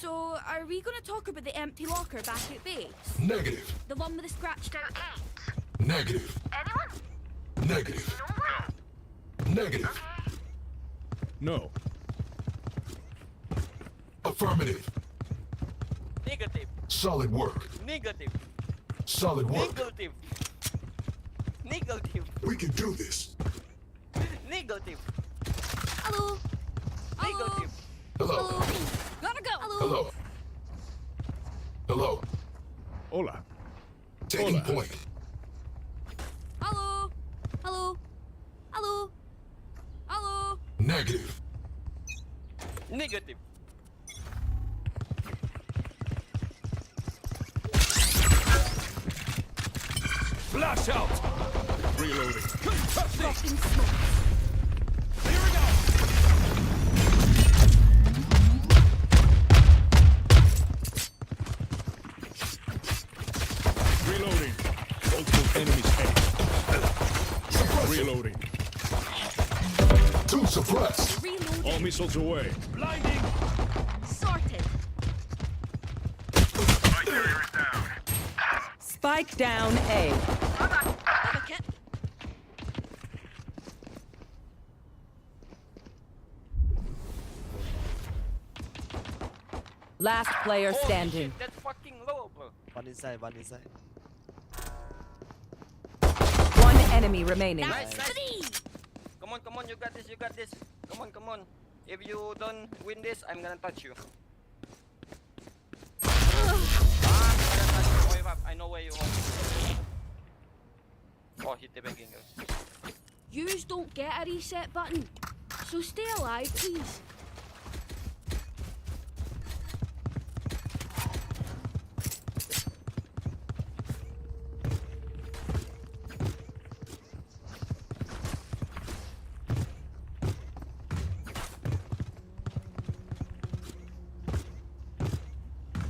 So, are we going to talk about the empty locker back at base? Negative. The one with the scratched out 8? Negative. Anyone? Negative. No? Negative. No. Affirmative. Negative. Solid work. Negative. Solid work. Negative. Negative. We can do this. Negative. Hello? Hello? Negative. Hello. Hello? Gotta go. Hello. Hello. Hola. Taking Hola. point. Hello? Hello? Hello? Hello? Negative. Negative. Flash out! Reloading. Fucking smoke. Here we go! Reloading. Multiple enemies ahead. Reloading. Two suppressed. Reloading. All missiles away. Blinding! Sorted. Spike down A. Okay. Last player Holy standing. shit, that's fucking low, bro. One inside, one inside. One enemy remaining. Nice, nice. 3. Come on, you got this, you got this. Come on. If you don't win this, I'm gonna touch you. I'm gonna touch you. I know where you are. Oh, hit the begging girl. Yous don't get a reset button. So stay alive, please.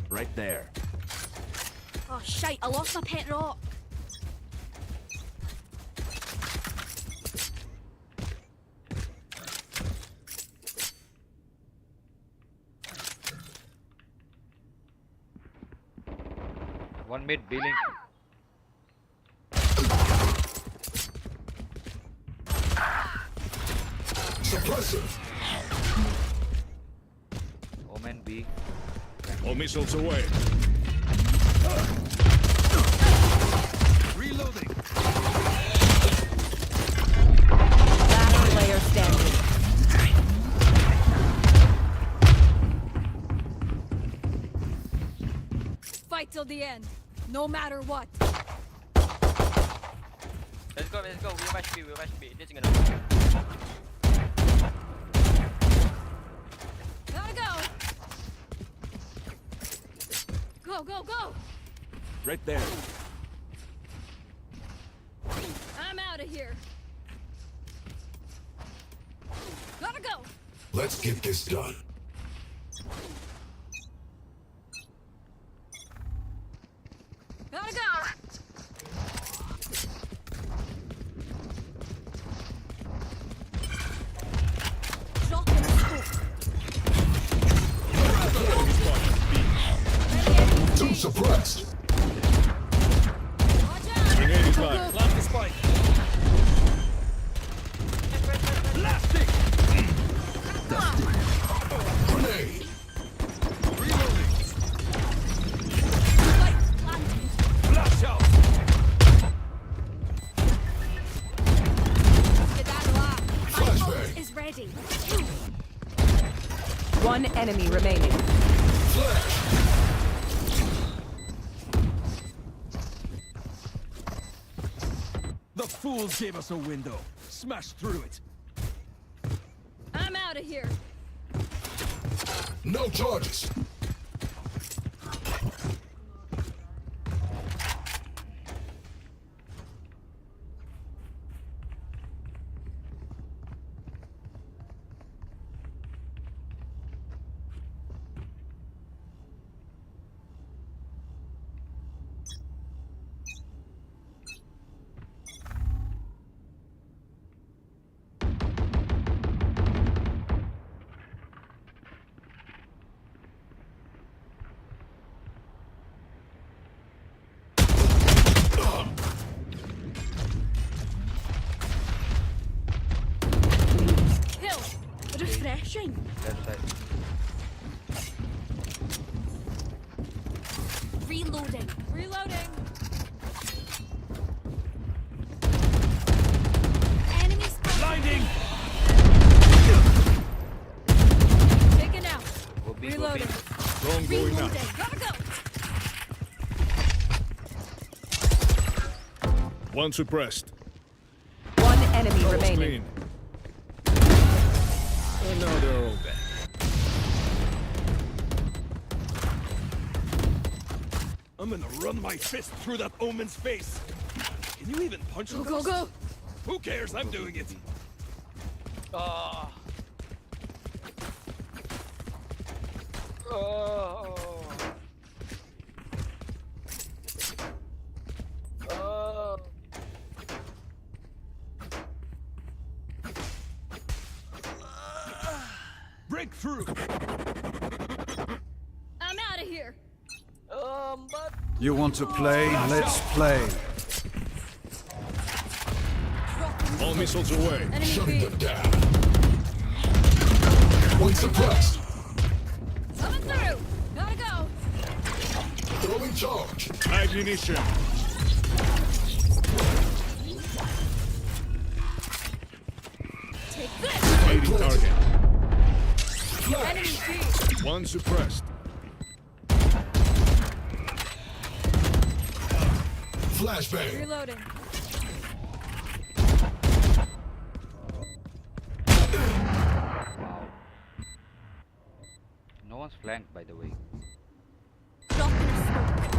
Right there. Oh, shite, I lost my pet rock. One mid dealing. Suppressor. Omen B. All missiles away. Reloading. Last player standing. Fight till the end, no matter what. Let's go. We rush B. This is gonna. Gotta go. Go. Right there. I'm out of here. Gotta go. Let's get this done. Gotta go. Drop in the smoke. Two suppressed. Watch out. Grenade is live. Plant the spike. Blasting! Grenade. Fight planted. Flash out! Skedaddle up. My Flashbang. ult is ready. One enemy remaining. Flash. The fools gave us a window. Smash through it. I'm out of here. No charges. pushing. Left side. Reloading. Reloading. Enemy spotted. Blinding. Taken out. Go B, go B. Reloading. Drone going now. Reloading. Gotta go. One suppressed. One enemy All remaining. clean. And now they're all dead. I'm gonna run my fist through that Omen's face. Can you even punch him? Go, go, go. Who cares? I'm doing it. Oh. Oh. Oh. Breakthrough. I'm out of here. But You want to play? Let's play. All missiles away. Enemy Shutting B. them down. One suppressed. Coming through. Gotta go. Throwing charge. Ammunition. Take this. 80 target. Enemy Flash. B. One suppressed. Flashbang. Reloading. Wow. No one's flanked, by the way. Drop in smoke.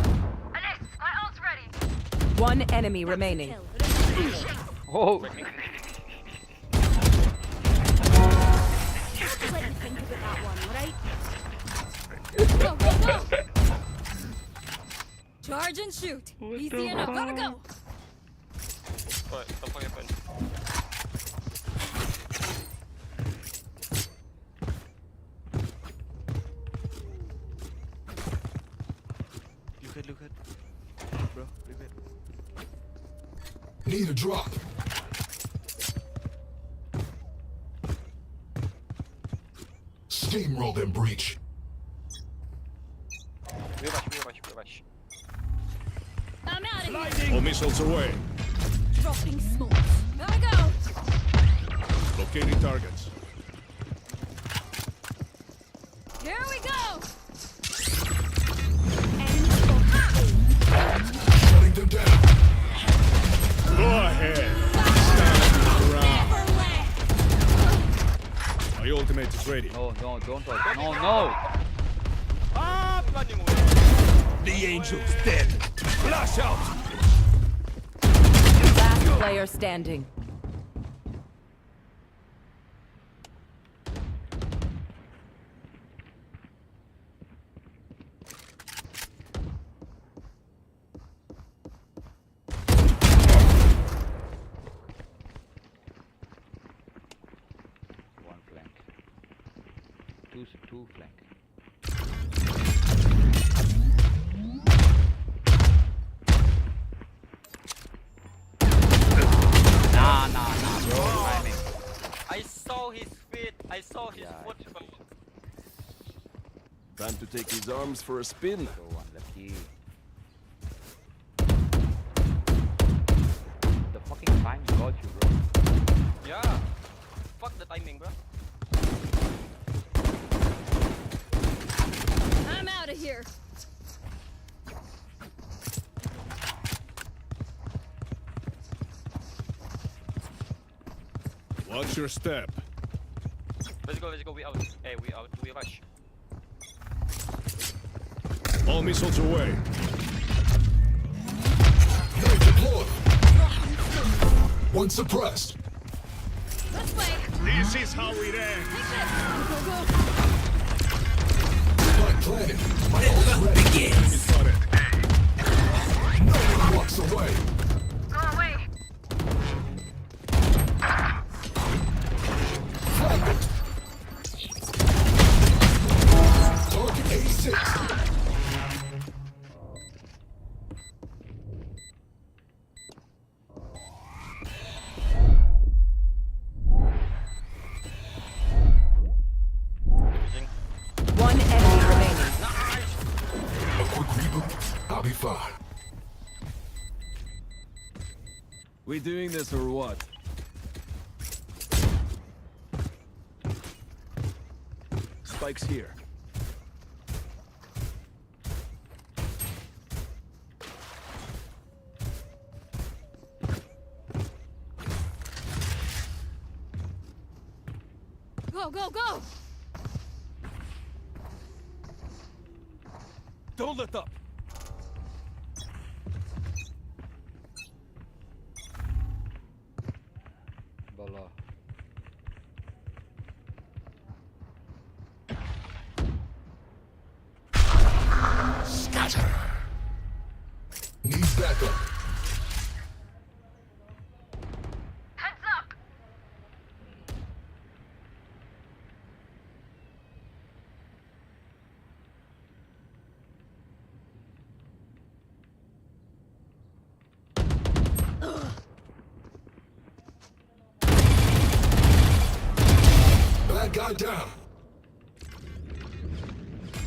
One enemy remaining. Kill. Oh! Let me think about that one, alright? Go, go, go! Charge and shoot. Easy enough. Gotta go. Alright, don't fucking punch. Look at. Bro, repair. Need a drop. Steamroll them breach. Rewash. I'm out of here. All missiles away. Dropping smokes. Gotta go. Locating targets. Here we go. Enemy spotted. Shutting them down. Go ahead. Never let. My ultimate is ready. No, no, don't talk. No, no! Ah, bloody move. The angel's dead. Flash out. Last player standing. One flank. Two flank. Nah, bro. Timing. I saw his feet. I saw his Yeah, foot. it's okay. Time to take his arms for a spin. So unlucky. The fucking time got you, bro. Yeah. Fuck the timing, bro. I'm out of here. Watch your step. Let's go. We out. Hey, we out. We rush. All missiles away. Knife deployed. One suppressed. Let's play. This is how it ends. Take this. Go, go, go. Spike planted. My ult's ready. Enemy spotted. No one walks away. Flank it. Target 86. We doing this or what? Spike's here. Go, go, go! Don't let up. Bala. Scatter. Need backup. Heads up! Bad guy down.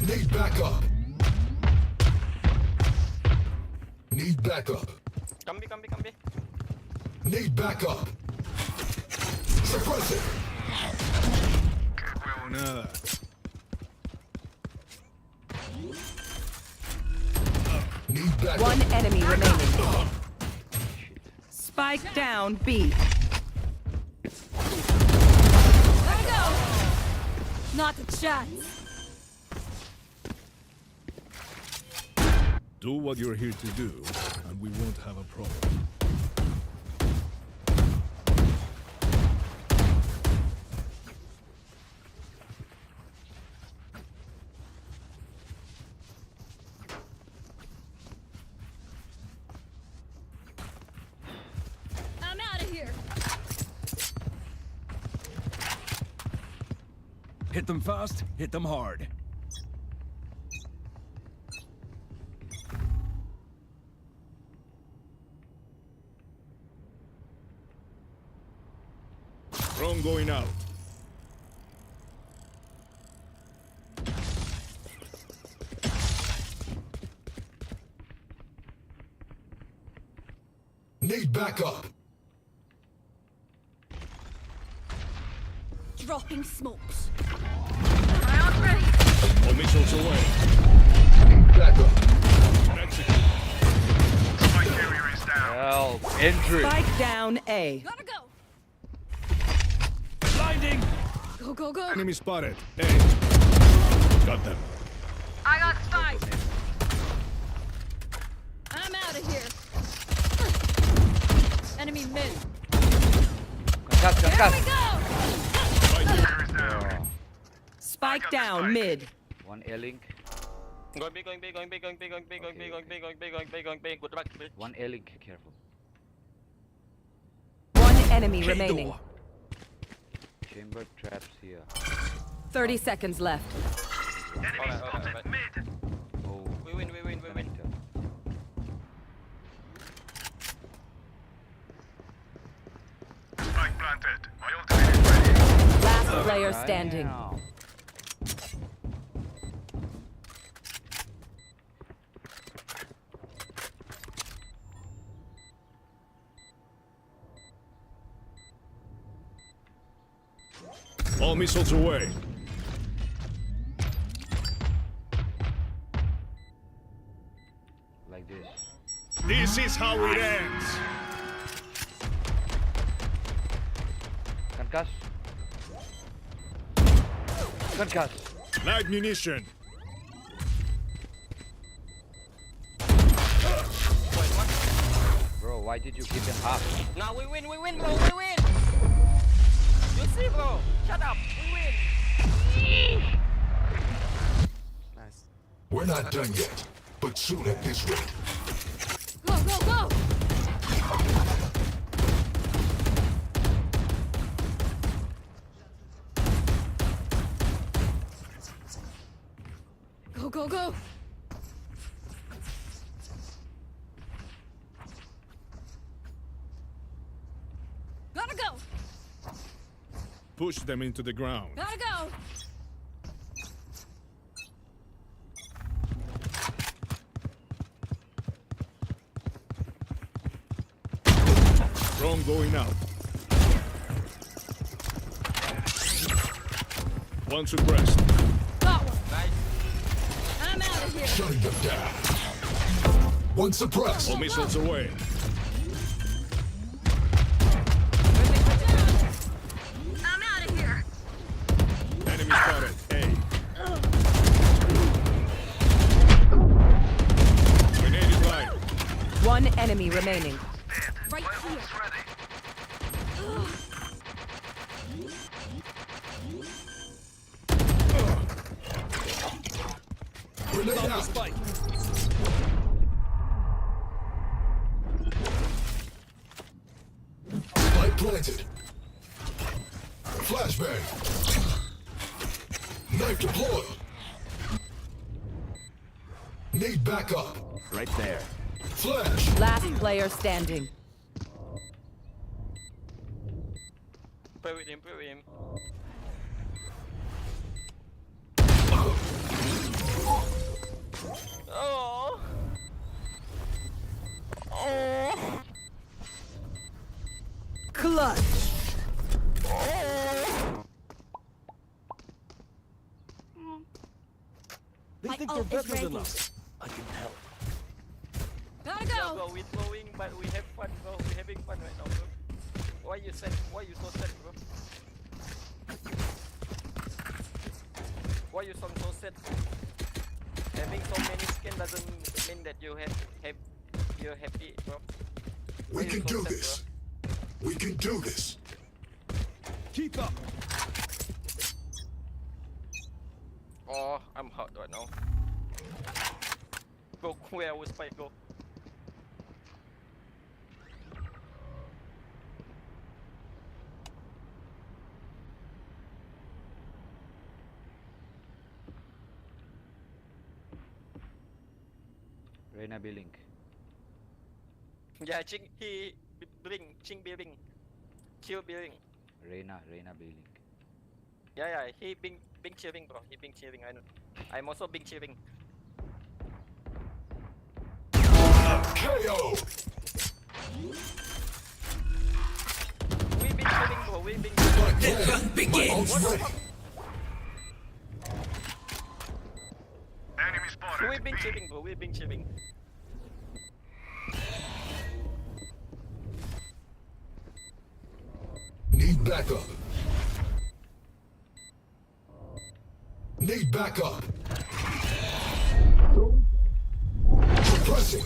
Need backup. Need backup. Come be. Need backup. Suppress it. Nada. Need backup. One enemy remaining. Spike down B. Gotta go! Not a chance. Do what you're here to do, and we won't have a problem. I'm out of here. Hit them fast, hit them hard. Drone going out. Need backup. Dropping smokes. All missiles away. Backup. Execute. Help. Injury. Spike down A. Gotta go! Blinding! Go, go, go! Enemy spotted. A. Got them. I got spike! I'm out of here. Enemy mid. Concuss, Here concuss. we go! Spike down mid. One A-link. Going B. Good back. One A-link. Careful. One enemy remaining. Chamber traps here. 30 seconds left. Alright. Oh. We win. Momentum. Last player standing. Damn. All missiles away. Like this. This is how it ends. Concuss. Concuss. Light munition. Bro, why did you give him half? Now we win, bro. We win. You see, bro? Shut up. We win. We're not done yet, but soon at this rate. Go, go, go! Go, go, go! Gotta go! Push them into the ground. Gotta go! Drone going out. One suppressed. Got one. Nice. I'm out of here. Shutting them down. One suppressed. All missiles away. I'm out of here. Enemy spotted. A. Grenade in line. One enemy remaining. Right here. Grenade Found the out. spike. Spike planted. Flashbang. Knife deployed. Need backup. Right there. Flash. Last player standing. Play with him, play with him. Oh. Oh. Clutch. They My think ult they're is better than ready. us. I can tell. Gotta Yeah, go. bro, we're flowing, but we have fun, bro. We're having fun right now, bro. Why you sad? Why you so sad, bro? Why you sound so sad? Having so many skin doesn't mean that you're happy, bro. Why We you can so do sad, this. We can do this. Keep up. Bro? Oh, I'm hot right now. Go where was Spike go? Reina B-Link. Yeah, Ching he Ching building, chill building. Reina B-Link. Yeah, he bing cheering, bro. He bing cheering. I'm also bing cheering. KO. We bing cheering, bro. We bing. The hunt begins. My ult's ready. We bing cheering, bro. We bing cheering. Need backup. Need backup. Suppressing.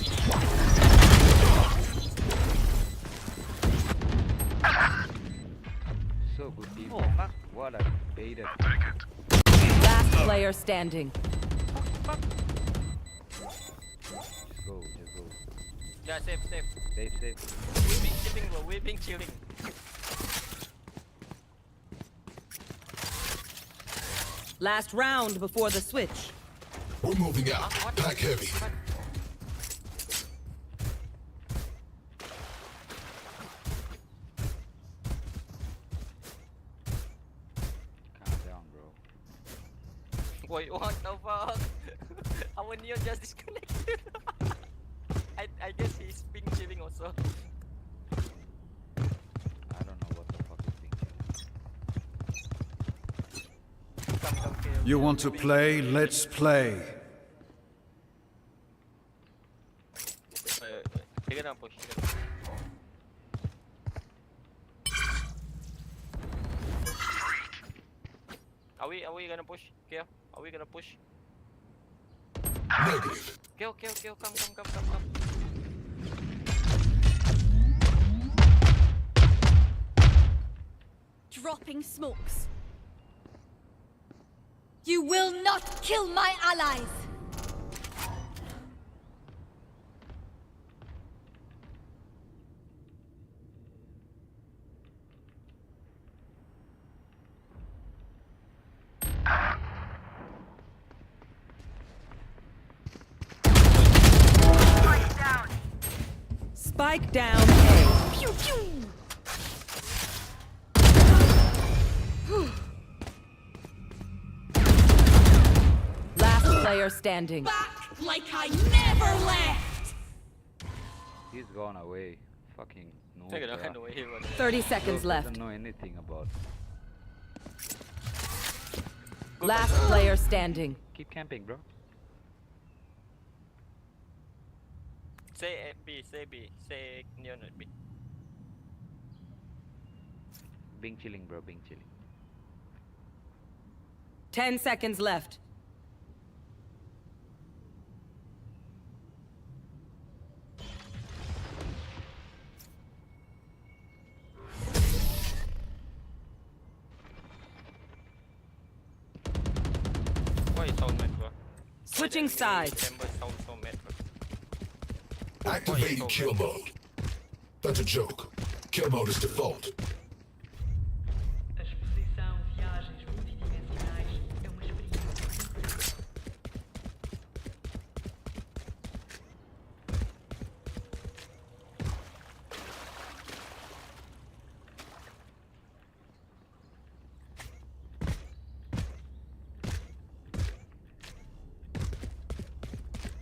So good team. What a baited. Last player standing. Just go. Yeah, safe. Safe. We bing cheering, bro. We bing cheering. Last round before the switch. We're moving out. What? Pack heavy. What? Calm down, bro. Wait, what the fuck? Our Neo just disconnected. I guess he's bing cheering also. I don't know what the fuck is being said. Come, okay. You want to play? Let's play. You're gonna push. Are we gonna push? Kyo? Are we gonna push? Negative. Kyo, come. Dropping smokes. You will not kill my allies. Spike down A. Pew pew. Last player standing. Back like I never left. He's gone away. fucking noob, Take it, I bruh. know he was. 30 seconds Bro left. doesn't know anything about. Last player standing. Keep camping, bro. Say B, say B, say neon B. Being chilling, bro. Being chilling. 10 seconds left. Why is sound mad, bro? Switching sides. Chamber sound so mad, bro. Activating kill mode. That's a joke. Kill mode is default. A exposição a viagens multidimensionais é uma experiência.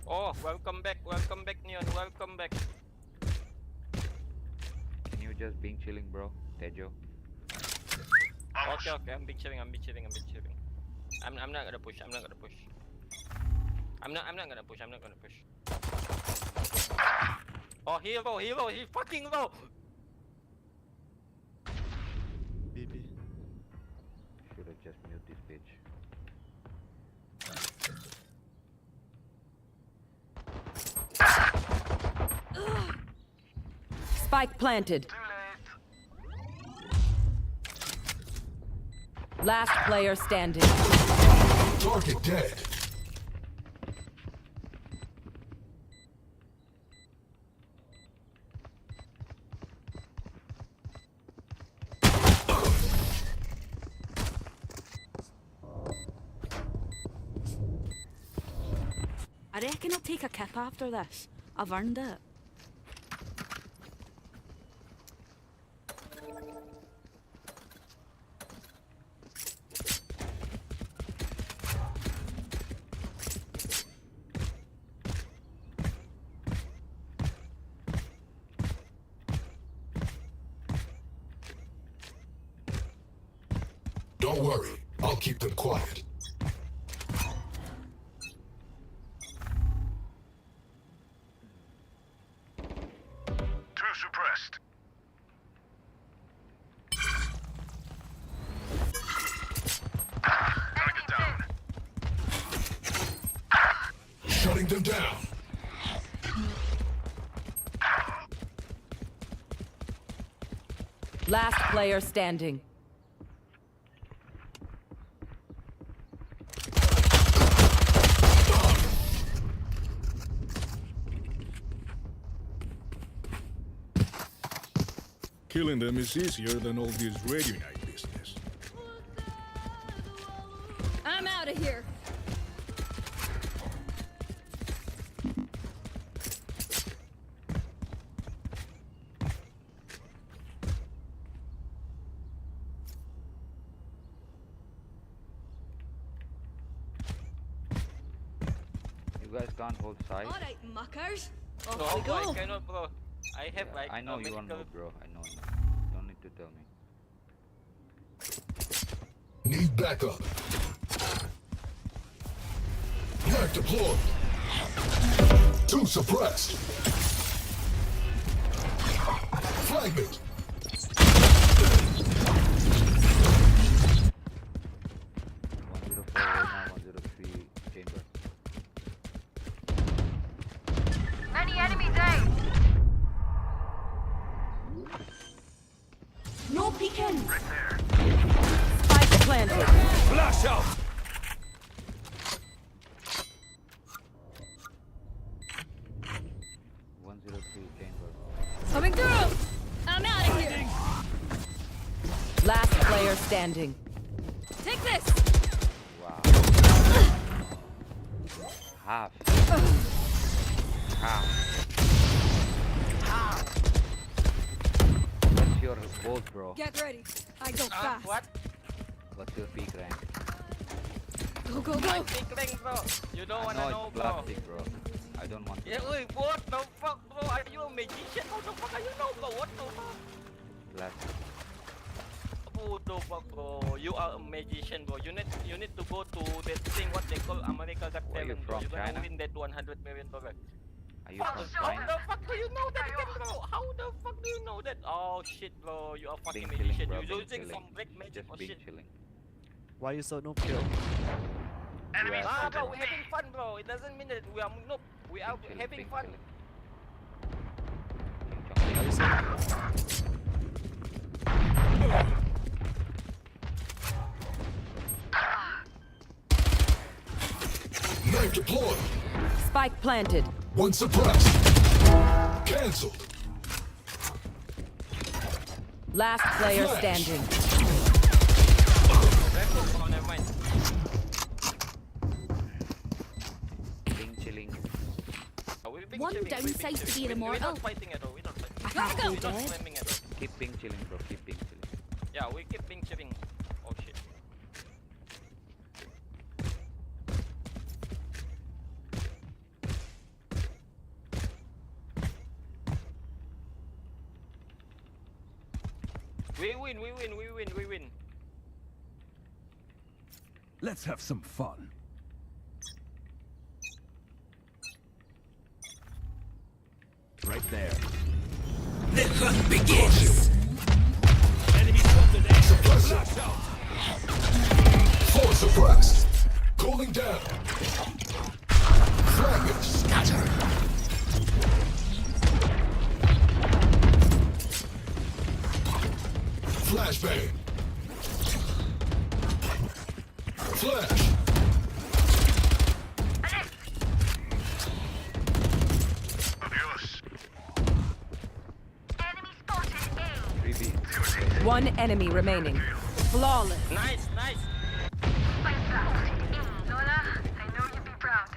Oh, welcome back, Neon, welcome back. Can you just being chilling, bro? Tejo. Okay, I'm big chilling. I'm not gonna push. I'm not gonna push. Oh, hero, he fucking low. BB. Should have just mute this bitch. Spike planted. Last player standing. Target dead. I reckon I'll take a kip after this. I've earned it. Don't worry. I'll keep them quiet. Two suppressed. Target down. Shutting them down. Last player standing. Killing them is easier than all this radio night business. I'm out of here. You guys can't hold side. All right, muckers. Off No, we go. I cannot, bro. I have like I know you medical. don't know, bro. I know. Don't need to tell me. Need backup. Flag deployed. Two suppressed. Fragment. 104 right now, 103 chamber. Many enemies A. No peeking. Spike planted. Flash out! Chamber. Coming through. I'm out of here. Last player standing. Take this. Wow. Half. What's your goal, bro? Get ready. I go fast. What? What's your peak rank? Go, go, go. Big ring, bro. You don't I wanna know know, it's bro. plastic, bro. I don't want to. Yeah, wait, what the fuck, bro? Are you a magician? How the fuck are you know, bro? What the fuck? Last. What the fuck, bro? You are a magician, bro. You need to go to that thing what they call America Got Where you Talent, bro. from, You're gonna China? win that $100 million. Are you How from the China? fuck do you know that again, bro? How the fuck do you know that? Oh shit, bro. You are fucking Being chilling, magician. bro. You're Being using chilling. some black magic Just or being shit. chilling. Why you so noob kill? Enemy Yeah. Ah, spotted. bro, we're having fun, bro. It doesn't mean that we are noob. We are Being chilling, having being fun. chilling. Why you so noob? Knife deployed. Spike planted. One suppressed. Cancelled. Last player Flash. standing. Oh, never mind. Being chilling. We've been One chilling, we've been downside to chilling. being We're immortal. not fighting at all. We're not fighting. I can't go We're not dead. slamming at all. Keep being chilling, bro. Keep being chilling. Yeah, we keep being chilling. Oh shit. We win. Let's have some fun. Right there. Enemy spotted. Suppressor. Flash out. Four suppressed. Cooling down. Fragment scattered. Flashbang. Flash. Adios. Enemy spotted A. 3B. One enemy remaining. Flawless. Nice. Spike spotted A. Lola, I know you'd be proud.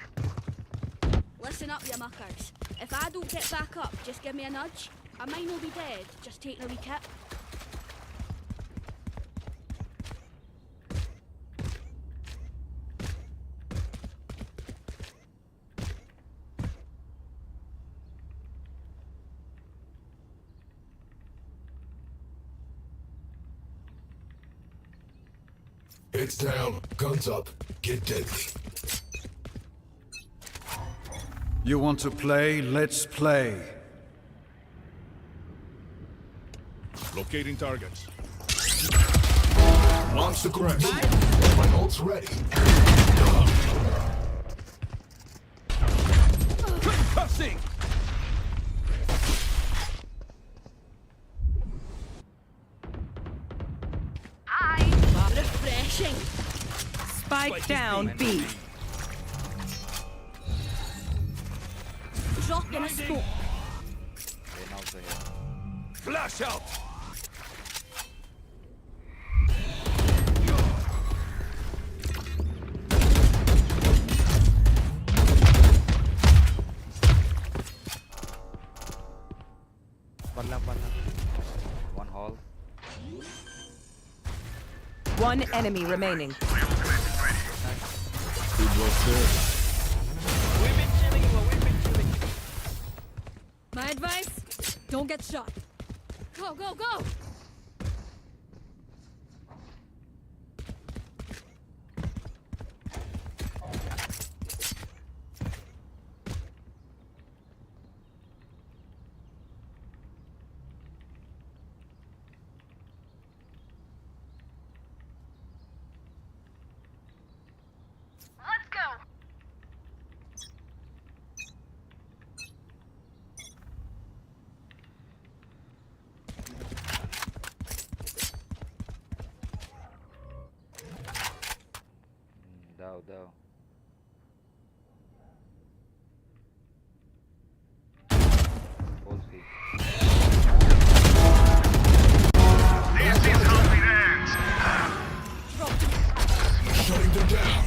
Listen up, you muckers. If I don't get back up, just give me a nudge. I might not be dead, just taking a wee kip. It's down. Guns up. Get deadly. You want to play? Let's play. Locating targets. Launch the grenade. My ult's ready. Cussing. Hi. Refreshing. Spike down B. Drop in a smoke. Then also here. Flash out. One lamp. One hall. One enemy remaining. Good work there. We've been chilling, bro. We've been chilling. My advice? Don't get shot. Go, go, go! Let's go. Dow. Hold C. DSC's complete ends. Shutting them down.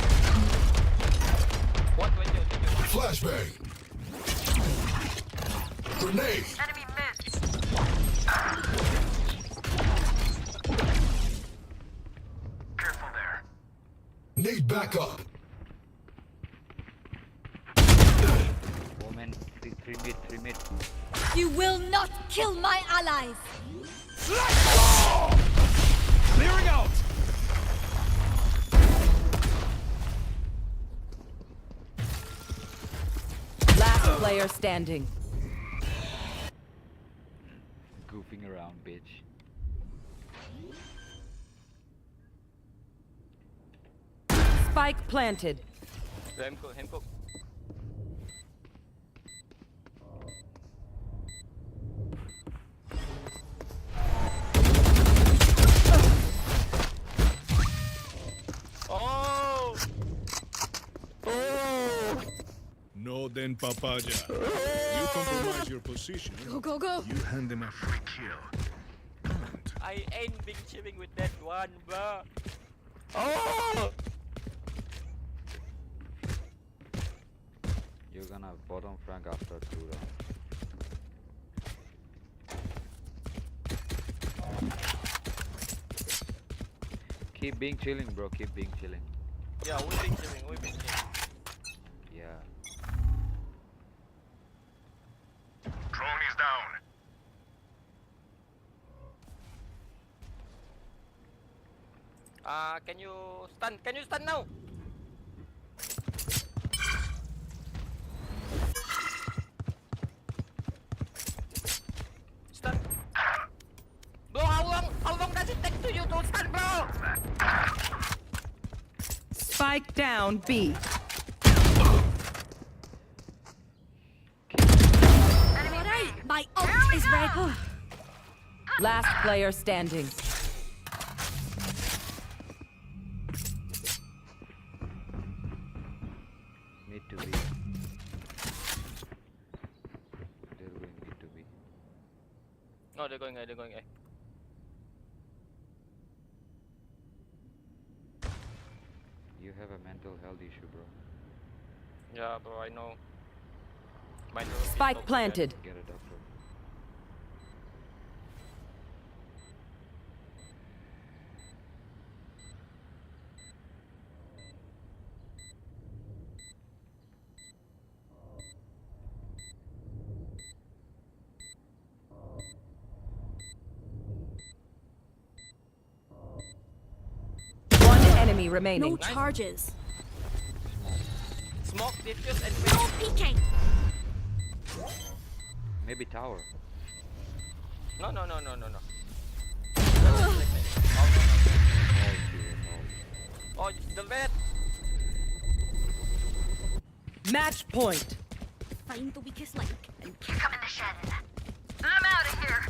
What when you Flashbang. Grenade. Enemy missed. Careful there. Need backup. 3 mid. You will not kill my allies! Clearing out! Last player standing. Goofing around, bitch. Spike planted. Him cook. Oh! No, then, papaya. You compromise your position. Go, go! You hand them a free kill. I ain't been chilling with that one, bro. Oh! You're gonna bottom flank after 2 rounds. Keep being chilling, bro. Keep being chilling. Yeah, we've been chilling. Yeah. Drone is down. Can you stun? Can you stun now? Stun. Bro, how long does it take to you to stun, bro? Spike down B. Alright, my ult is ready. Last player standing. Mid to be. They're going mid to be. No, they're going A. You have a mental health issue, bro. Yeah, bro, I know. Mine Spike planted. Get a doctor. One enemy remaining. No charges. Smoke, defuse, and No peeking! Maybe tower. No. Oh, Oh, it's the vet. Match point. Find the weakest link and You're coming to shed. I'm out of here.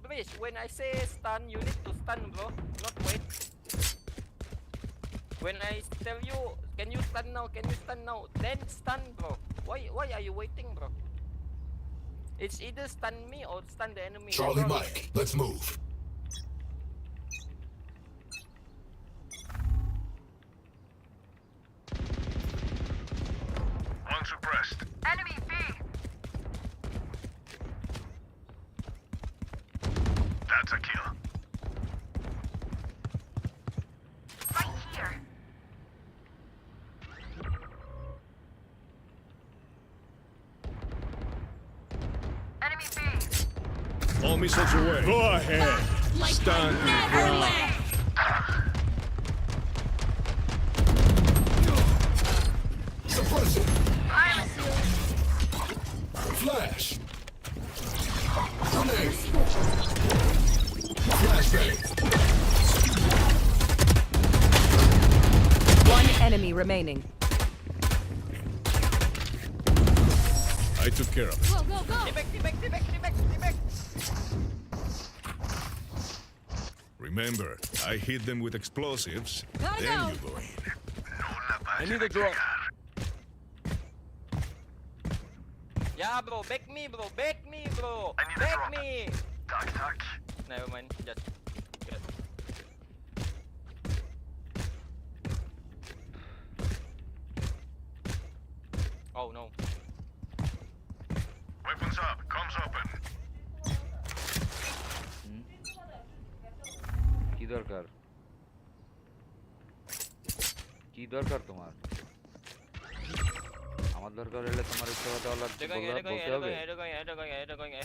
Breach. When I say stun, you need to stun, bro. Not wait. When I tell you, can you stun now? Then stun, bro. Why are you waiting, bro? It's either stun me or stun the enemy. Charlie Mike, let's move. One suppressed. Enemy B. That's a kill. Right here. Enemy B. All missiles away. Go ahead. like Stand I never your ground. left! Suppressing. Flash. Grenade. Flashbang. One enemy remaining. I took care of it. Go, go, go! T-back. Remember, I hit them with explosives. Gotta Then go. you go in. I need a drop. Yeah, bro. Back me, bro. I need a Back drop. me. Tuck. Never mind. Just. Good. Oh no. Weapons up. Comms open. কি দরকার তোমার? আমার দরকার হলে তোমার উচ্চ কথা They're going A, they're going A, বলতে they're হবে। going A, they're going A, they're going A, they're going A.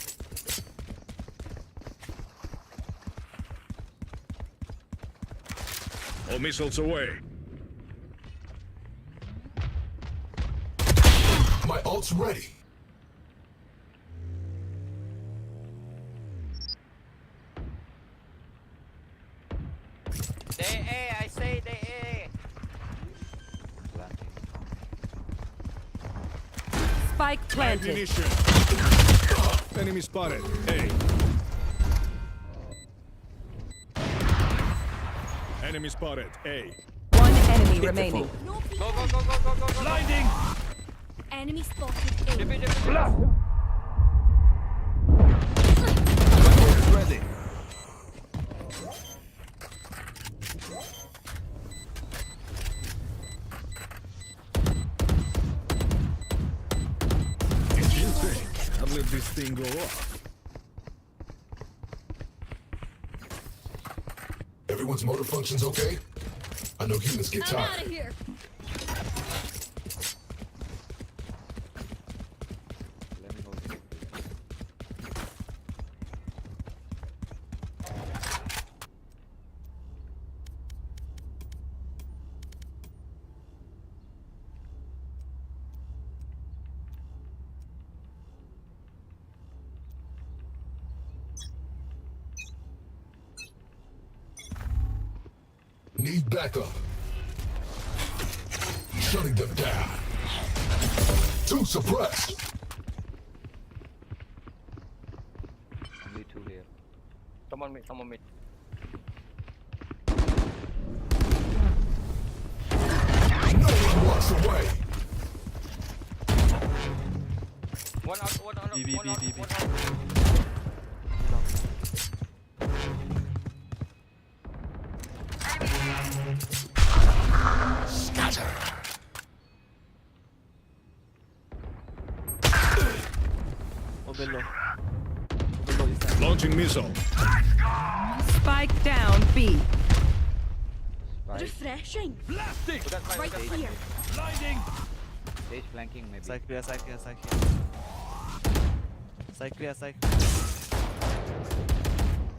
All missiles away. My ult's ready. They A, I say they A. Planting. Spike planted. Ammunition. Enemy spotted. A. Enemy spotted. A. One enemy remaining. No Go, peeking. go, go, go, go, go, go. Blinding! Enemy spotted A. Repeat, repeat, repeat. Ready. Did you think I'd let this thing go off? Everyone's motor functions okay? I know humans get I'm out tired. of here. Let me hold it. Need backup. Shutting them down. Two suppressed. Only two here. Come on, mid, come on, mid. No one walks away. One out, one out, B, B, one B, out, B, B. one out. Scatter. Oh, below. Below is that? Launching missile. Spike down B. Spike. Refreshing. Blasting! We got fire, Right we got here. Blinding! Stage flanking maybe. Side clear, side clear, side clear. Side clear, side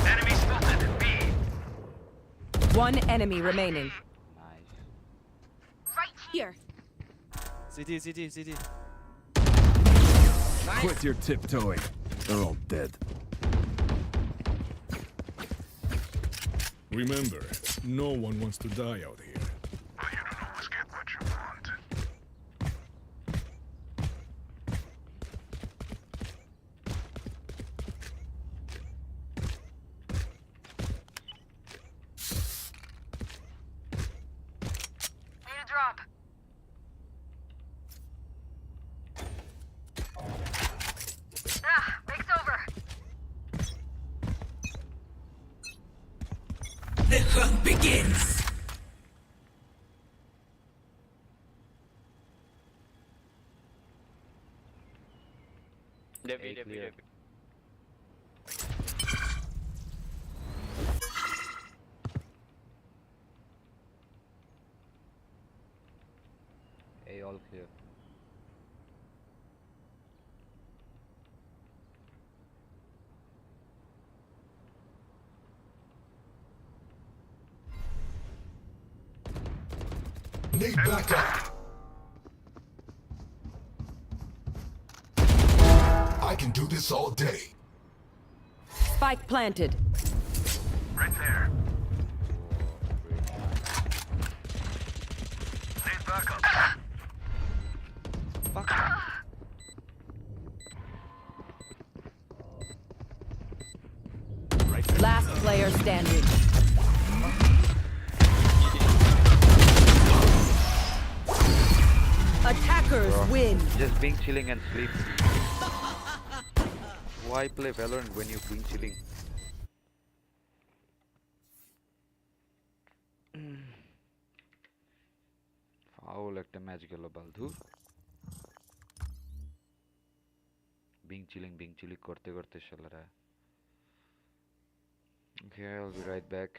Enemy spotted. B. One enemy remaining. Nice. Here. clear. CT. Quit your tiptoeing. They're all dead. Remember, no one wants to die out here. But you don't always get what you want. Need a drop. Ah, break's over. The hunt begins. There be, A there be, clear. there be. A all clear. Need backup. I can do this all day. Spike planted. Right there. Great. Need backup. Fuck. Last player standing. Attackers win. Just being chilling and sleep. Why play Valorant when you being chilling? Foul একটা match গেল বালধু being chilling করতে করতে শালারা Okay, I'll be right back.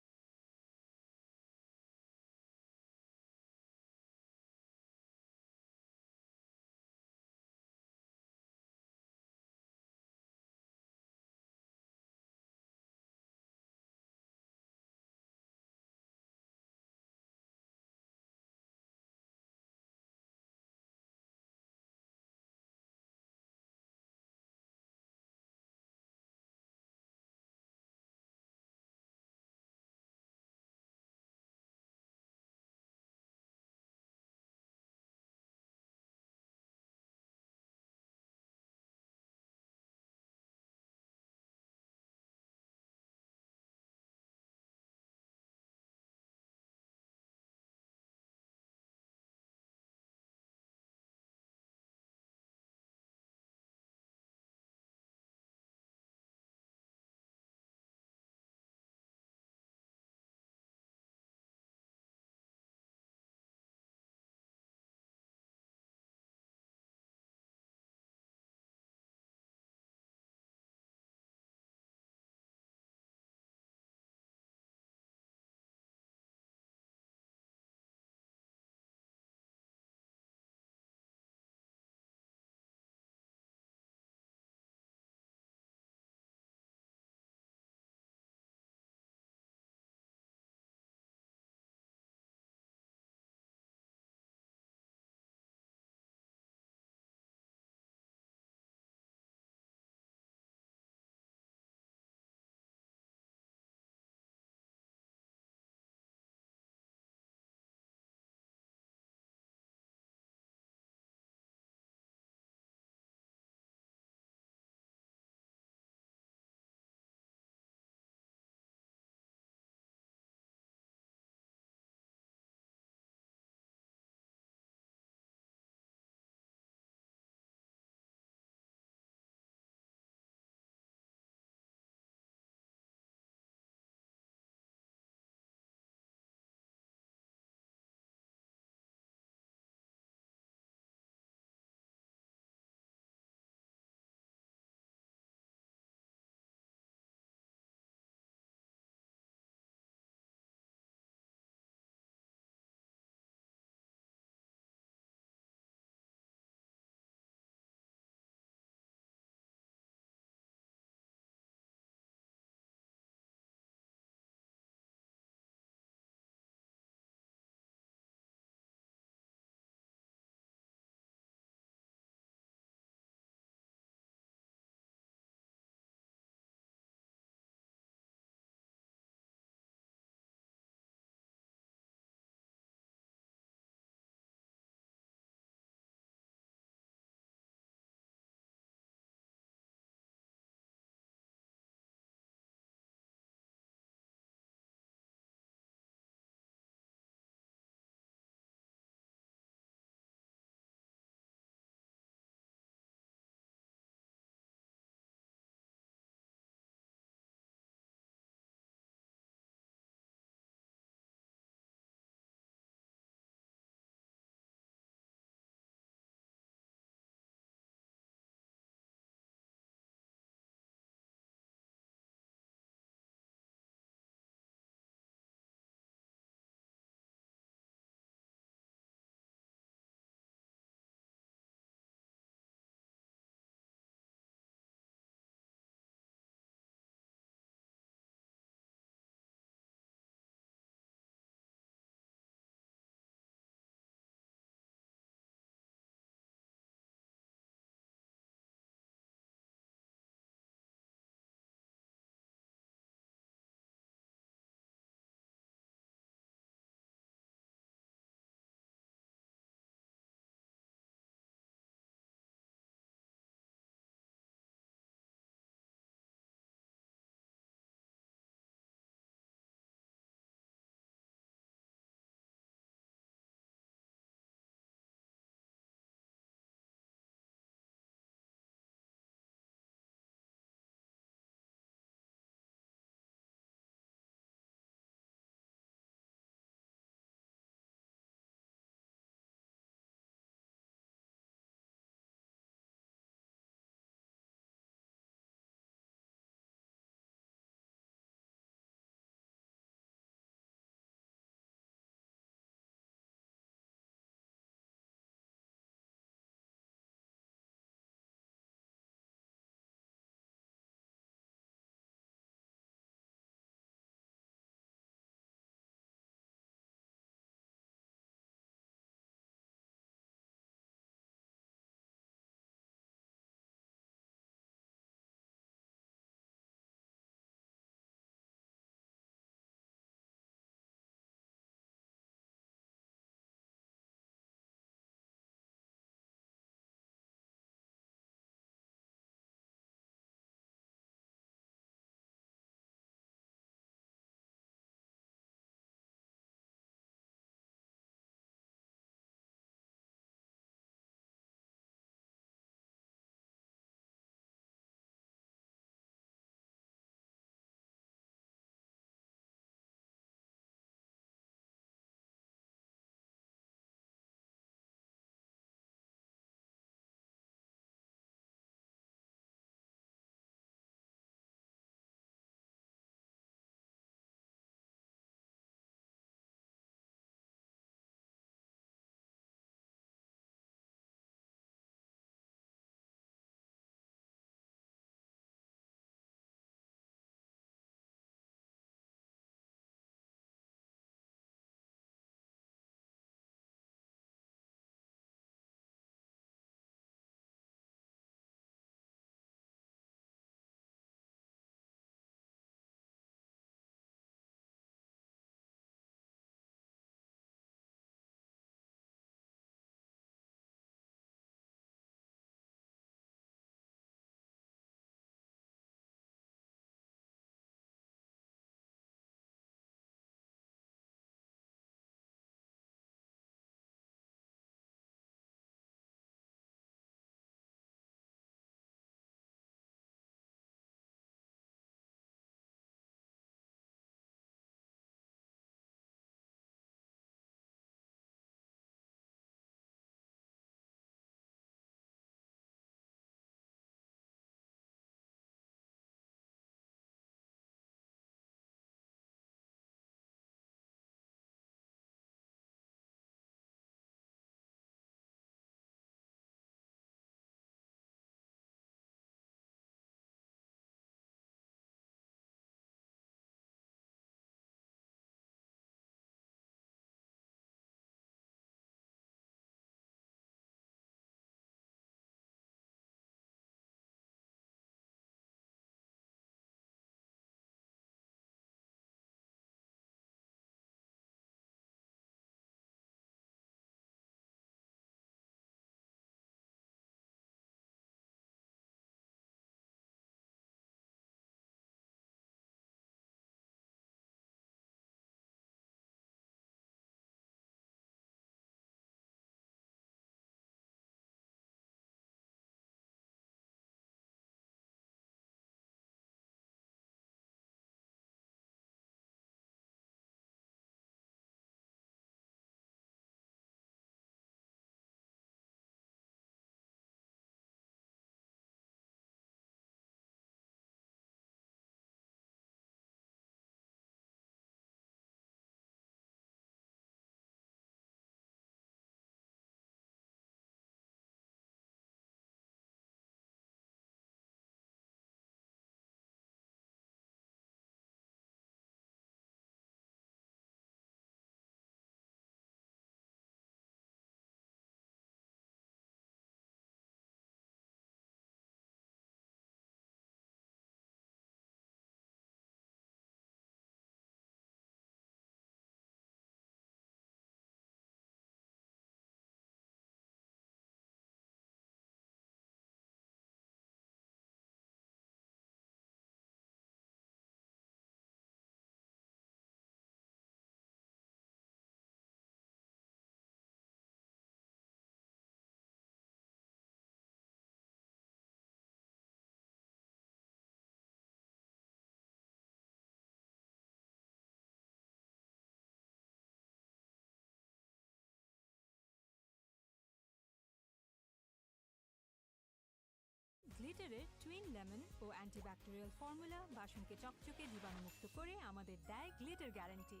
গ্লিটারের twin lemon ও antibacterial formula বাসনকে চকচকে জীবাণুমুক্ত করে আমাদের দেয় Glitter guarantee.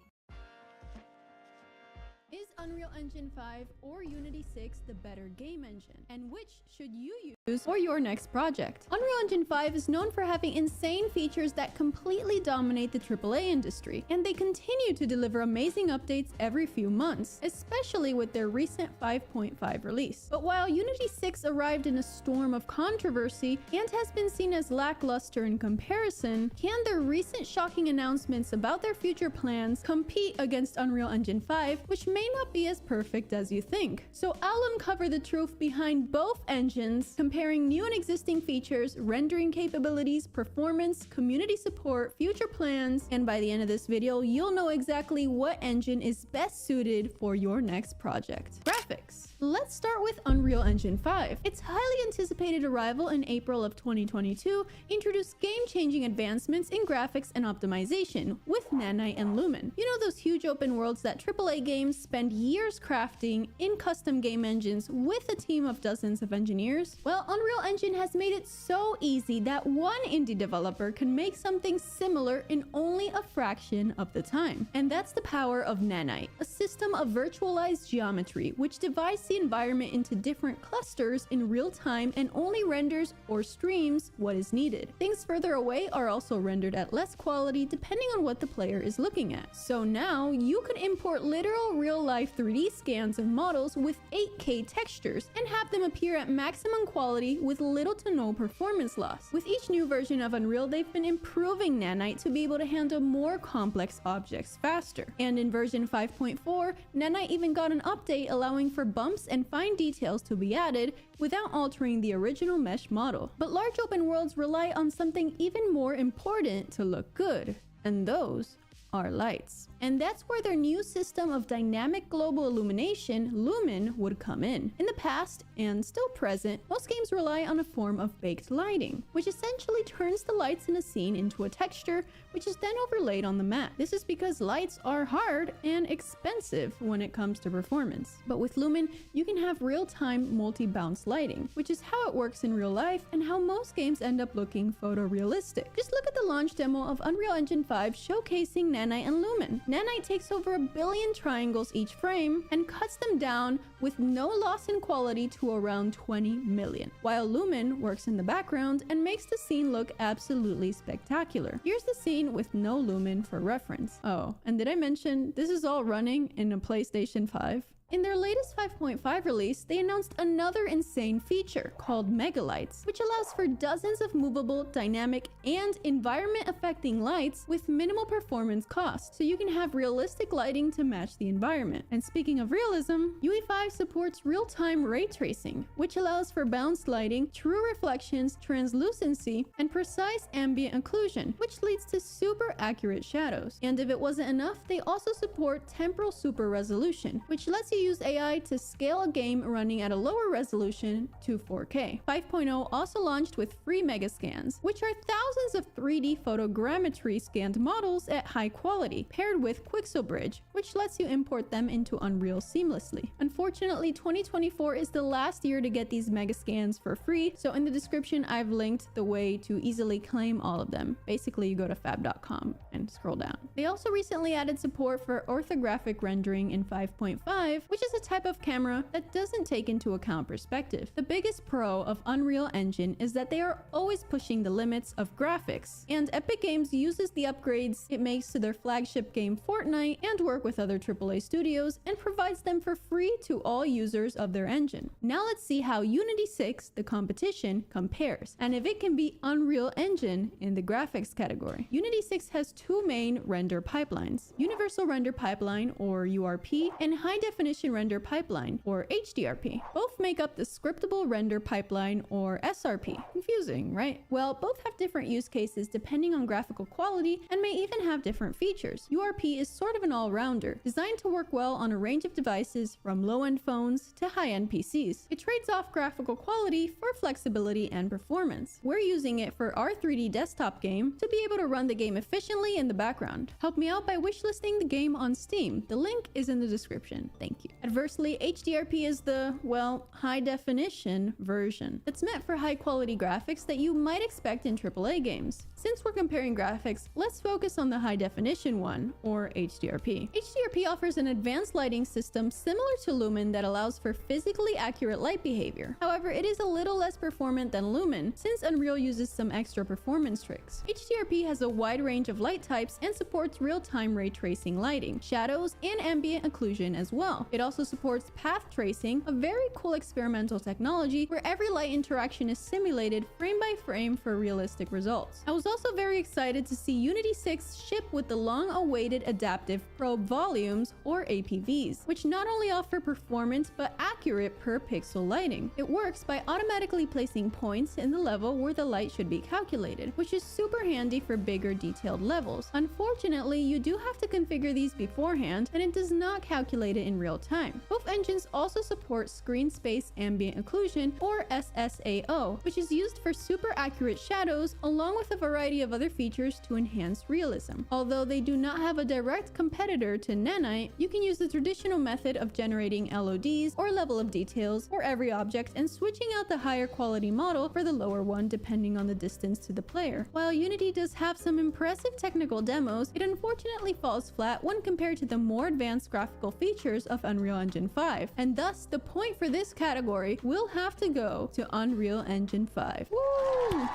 Is Unreal Engine 5 or Unity 6 the better game engine? And which should you use for your next project? Unreal Engine 5 is known for having insane features that completely dominate the AAA industry, and they continue to deliver amazing updates every few months, especially with their recent 5.5 release. But while Unity 6 arrived in a storm of controversy and has been seen as lackluster in comparison, can their recent shocking announcements about their future plans compete against Unreal Engine 5, which may not be as perfect as you think? So I'll uncover the truth behind both engines, comparing new and existing features, rendering capabilities, performance, community support, future plans, and by the end of this video, you'll know exactly what engine is best suited for your next project. Graphics. Let's start with Unreal Engine 5. Its highly anticipated arrival in April of 2022 introduced game-changing advancements in graphics and optimization with Nanite and Lumen. You know those huge open worlds that AAA games spend years crafting in custom game engines with a team of dozens of engineers? Well, Unreal Engine has made it so easy that one indie developer can make something similar in only a fraction of the time. And that's the power of Nanite, a system of virtualized geometry which divides the environment into different clusters in real time and only renders or streams what is needed. Things further away are also rendered at less quality depending on what the player is looking at. So now you can import literal real-life 3D scans of models with 8K textures and have them appear at maximum quality with little to no performance loss. With each new version of Unreal, they've been improving Nanite to be able to handle more complex objects faster. And in version 5.4, Nanite even got an update allowing for bumps and fine details to be added without altering the original mesh model. But large open worlds rely on something even more important to look good, and those are lights. And that's where their new system of dynamic global illumination, Lumen, would come in. In the past, and still present, most games rely on a form of baked lighting, which essentially turns the lights in a scene into a texture, which is then overlaid on the map. This is because lights are hard and expensive when it comes to performance. But with Lumen, you can have real-time multi-bounce lighting, which is how it works in real life and how most games end up looking photorealistic. Just look at the launch demo of Unreal Engine 5 showcasing Nanite and Lumen. Nanite takes over 1 billion triangles each frame and cuts them down with no loss in quality to around 20 million, while Lumen works in the background and makes the scene look absolutely spectacular. Here's the scene with no Lumen for reference. Oh, and did I mention this is all running in a PlayStation 5? In their latest 5.5 release, they announced another insane feature called Megalights, which allows for dozens of movable, dynamic, and environment-affecting lights with minimal performance cost, so you can have realistic lighting to match the environment. And speaking of realism, UE5 supports real-time ray tracing, which allows for bounced lighting, true reflections, translucency, and precise ambient occlusion, which leads to super accurate shadows. And if it wasn't enough, they also support temporal super resolution, which lets you use AI to scale a game running at a lower resolution to 4K. 5.0 also launched with free megascans, which are thousands of 3D photogrammetry scanned models at high quality, paired with Quixel Bridge, which lets you import them into Unreal seamlessly. Unfortunately, 2024 is the last year to get these megascans for free, so in the description I've linked the way to easily claim all of them. Basically, you go to fab.com and scroll down. They also recently added support for orthographic rendering in 5.5, which is a type of camera that doesn't take into account perspective. The biggest pro of Unreal Engine is that they are always pushing the limits of graphics, and Epic Games uses the upgrades it makes to their flagship game Fortnite and work with other AAA studios and provides them for free to all users of their engine. Now let's see how Unity 6, the competition, compares, and if it can beat Unreal Engine in the graphics category. Unity 6 has two main render pipelines: Universal Render Pipeline, or URP, and High Definition Render Pipeline, or HDRP. Both make up the Scriptable Render Pipeline, or SRP. Confusing, right? Well, both have different use cases depending on graphical quality and may even have different features. URP is sort of an all-rounder, designed to work well on a range of devices from low-end phones to high-end PCs. It trades off graphical quality for flexibility and performance. We're using it for our 3D desktop game to be able to run the game efficiently in the background. Help me out by wishlisting the game on Steam. The link is in the description. Thank you. quality. Adversely, HDRP is the, well, high definition version. It's meant for high quality graphics that you might expect in AAA games. Since we're comparing graphics, let's focus on the high definition one, or HDRP. HDRP offers an advanced lighting system similar to Lumen that allows for physically accurate light behavior. However, it is a little less performant than Lumen, since Unreal uses some extra performance tricks. HDRP has a wide range of light types and supports real-time ray tracing lighting, shadows, and ambient occlusion as well. It also supports path tracing, a very cool experimental technology where every light interaction is simulated frame by frame for realistic results. I was also very excited to see Unity 6 ship with the long-awaited Adaptive Probe Volumes, or APVs, which not only offer performance but accurate per pixel lighting. It works by automatically placing points in the level where the light should be calculated, which is super handy for bigger detailed levels. Unfortunately, you do have to configure these beforehand, and it does not calculate it in real time. Both engines also support Screen Space Ambient Occlusion, or SSAO, which is used for super accurate shadows, along with a variety of other features to enhance realism. Although they do not have a direct competitor to Nanite, you can use the traditional method of generating LODs, or level of details, for every object and switching out the higher quality model for the lower one depending on the distance to the player. While Unity does have some impressive technical demos, it unfortunately falls flat when compared to the more advanced graphical features of Unreal Engine 5, and thus the point for this category will have to go to Unreal Engine 5. Woo!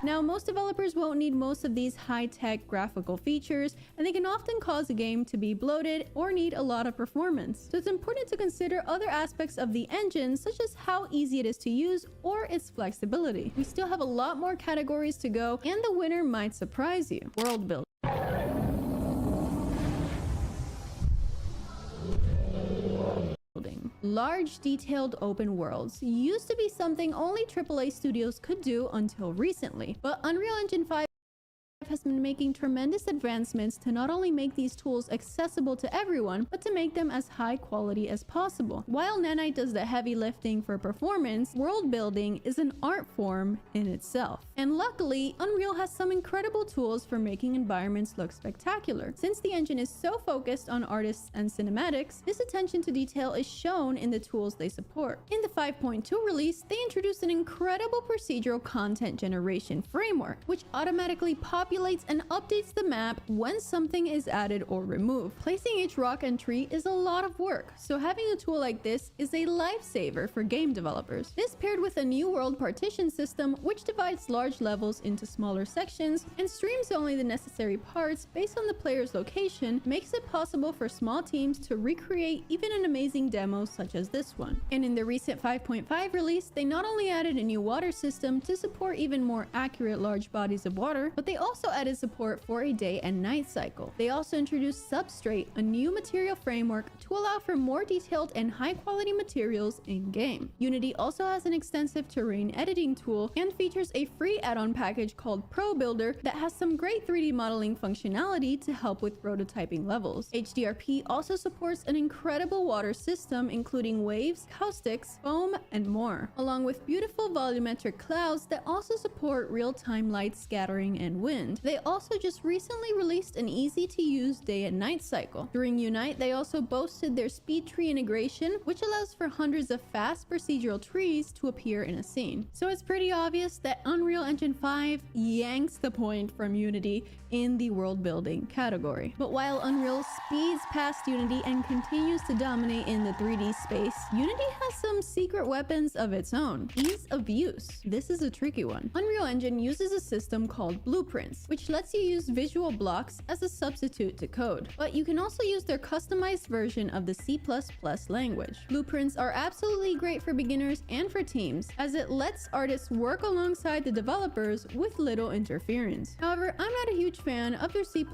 Now, most developers won't need most of these high-tech graphical features, and they can often cause a game to be bloated or need a lot of performance. So it's important to consider other aspects of the engine, such as how easy it is to use or its flexibility. We still have a lot more categories to go, and the winner might surprise you. World building. Large, detailed open worlds used to be something only AAA studios could do until recently, but Unreal Engine 5 has been making tremendous advancements to not only make these tools accessible to everyone, but to make them as high quality as possible. While Nanite does the heavy lifting for performance, world building is an art form in itself. And luckily, Unreal has some incredible tools for making environments look spectacular. Since the engine is so focused on artists and cinematics, this attention to detail is shown in the tools they support. In the 5.2 release, they introduced an incredible procedural content generation framework, which automatically populates and updates the map when something is added or removed. Placing each rock and tree is a lot of work, so having a tool like this is a lifesaver for game developers. This paired with a new world partition system, which divides large levels into smaller sections and streams only the necessary parts based on the player's location, makes it possible for small teams to recreate even an amazing demo such as this one. And in the recent 5.5 release, they not only added a new water system to support even more accurate large bodies of water, but they also added support for a day and night cycle. They also introduced Substrate, a new material framework to allow for more detailed and high quality materials in-game. Unity also has an extensive terrain editing tool and features a free add-on package called Pro Builder that has some great 3D modeling functionality to help with prototyping levels. HDRP also supports an incredible water system including waves, caustics, foam, and more, along with beautiful volumetric clouds that also support real-time light scattering and wind. They also just recently released an easy-to-use day and night cycle. During Unite, they also boasted their speed tree integration, which allows for hundreds of fast procedural trees to appear in a scene. So it's pretty obvious that Unreal Engine 5 yanks the point from Unity in the world building category. But while Unreal speeds past Unity and continues to dominate in the 3D space, Unity has some secret weapons of its own. Ease of use. This is a tricky one. Unreal Engine uses a system called Blueprints, which lets you use visual blocks as a substitute to code. But you can also use their customized version of the C++ language. Blueprints are absolutely great for beginners and for teams, as it lets artists work alongside the developers with little interference. However, I'm not a huge fan of their C++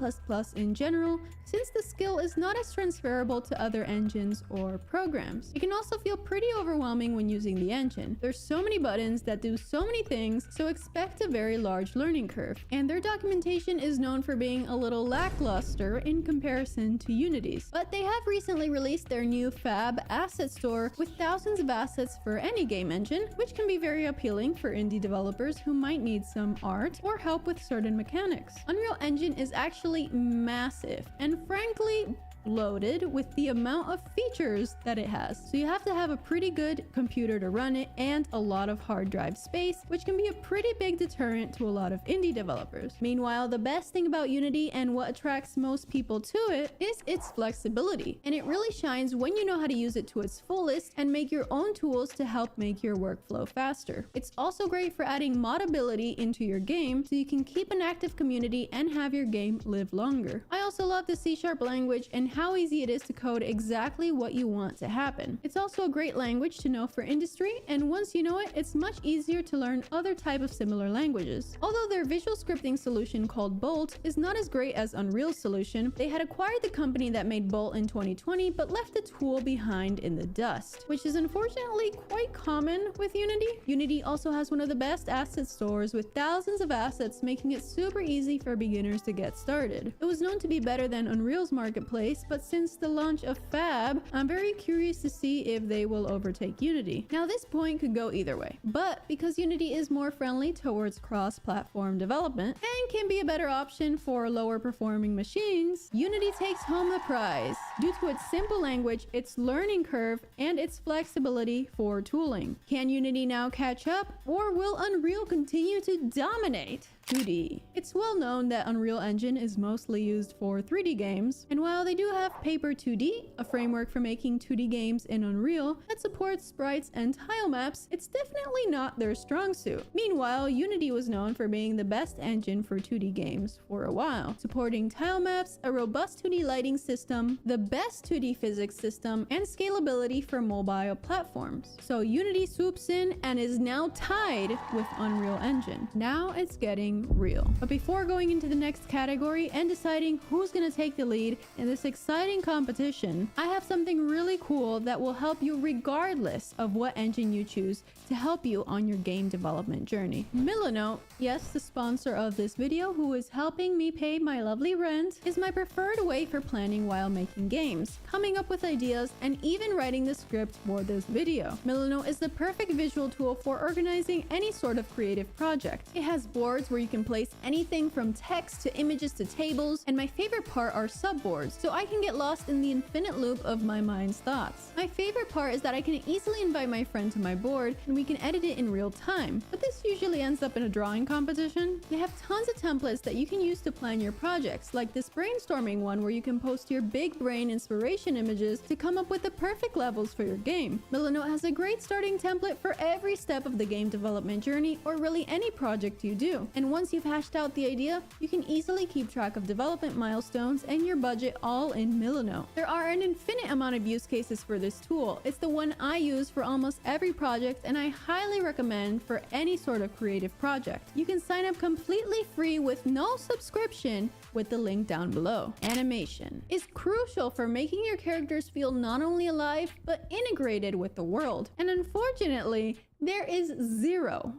in general, since the skill is not as transferable to other engines or programs. It can also feel pretty overwhelming when using the engine. There's so many buttons that do so many things, so expect a very large learning curve. And their documentation is known for being a little lackluster in comparison to Unity's. But they have recently released their new Fab asset store with thousands of assets for any game engine, which can be very appealing for indie developers who might need some art or help with certain mechanics. Unreal Engine is actually massive and frankly loaded with the amount of features that it has. So you have to have a pretty good computer to run it and a lot of hard drive space, which can be a pretty big deterrent to a lot of indie developers. Meanwhile, the best thing about Unity and what attracts most people to it is its flexibility. And it really shines when you know how to use it to its fullest and make your own tools to help make your workflow faster. It's also great for adding modability into your game so you can keep an active community and have your game live longer. I also love the C# language and how easy it is to code exactly what you want to happen. It's also a great language to know for industry, and once you know it, it's much easier to learn other type of similar languages. Although their visual scripting solution called Bolt is not as great as Unreal's solution, they had acquired the company that made Bolt in 2020 but left the tool behind in the dust, which is unfortunately quite common with Unity. Unity also has one of the best asset stores with thousands of assets, making it super easy for beginners to get started. It was known to be better than Unreal's marketplace, but since the launch of Fab, I'm very curious to see if they will overtake Unity. Now this point could go either way, but because Unity is more friendly towards cross-platform development and can be a better option for lower performing machines, Unity takes home the prize due to its simple language, its learning curve, and its flexibility for tooling. Can Unity now catch up, or will Unreal continue to dominate 2D? It's well known that Unreal Engine is mostly used for 3D games, and while they do have Paper 2D, a framework for making 2D games in Unreal that supports sprites and tile maps, it's definitely not their strong suit. Meanwhile, Unity was known for being the best engine for 2D games for a while, supporting tile maps, a robust 2D lighting system, the best 2D physics system, and scalability for mobile platforms. So Unity swoops in and is now tied with Unreal Engine. Now it's getting real. But before going into the next category and deciding who's gonna take the lead in this exciting competition, I have something really cool that will help you regardless of what engine you choose to help you on your game development journey. Milanote, yes, the sponsor of this video, who is helping me pay my lovely rent, is my preferred way for planning while making games, coming up with ideas, and even writing the script for this video. Milanote is the perfect visual tool for organizing any sort of creative project. It has boards where you can place anything from text to images to tables, and my favorite part are subboards, so I can get lost in the infinite loop of my mind's thoughts. My favorite part is that I can easily invite my friend to my board and we can edit it in real time, but this usually ends up in a drawing competition. They have tons of templates that you can use to plan your projects, like this brainstorming one where you can post your big brain inspiration images to come up with the perfect levels for your game. Milanote has a great starting template for every step of the game development journey, or really any project you do. And once you've hashed out the idea, you can easily keep track of development milestones and your budget all in Milanote. There are an infinite amount of use cases for this tool. It's the one I use for almost every project, and I highly recommend for any sort of creative project. You can sign up completely free with no subscription with the link down below. Animation is crucial for making your characters feel not only alive, but integrated with the world. And unfortunately, there is zero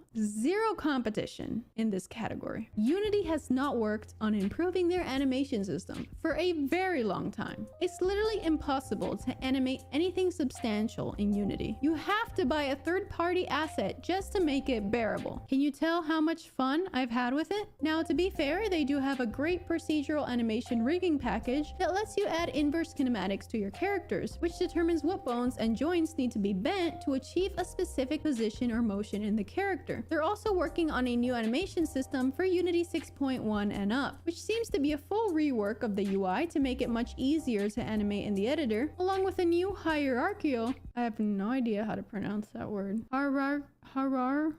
competition in this category. Unity has not worked on improving their animation system for a very long time. It's literally impossible to animate anything substantial in Unity. You have to buy a third-party asset just to make it bearable. Can you tell how much fun I've had with it? Now, to be fair, they do have a great procedural animation rigging package that lets you add inverse kinematics to your characters, which determines what bones and joints need to be bent to achieve a specific position or motion in the character. They're also working on a new animation system for Unity 6.1 and up, which seems to be a full rework of the UI to make it much easier to animate in the editor, along with a new hierarchical, I have no idea how to pronounce that word,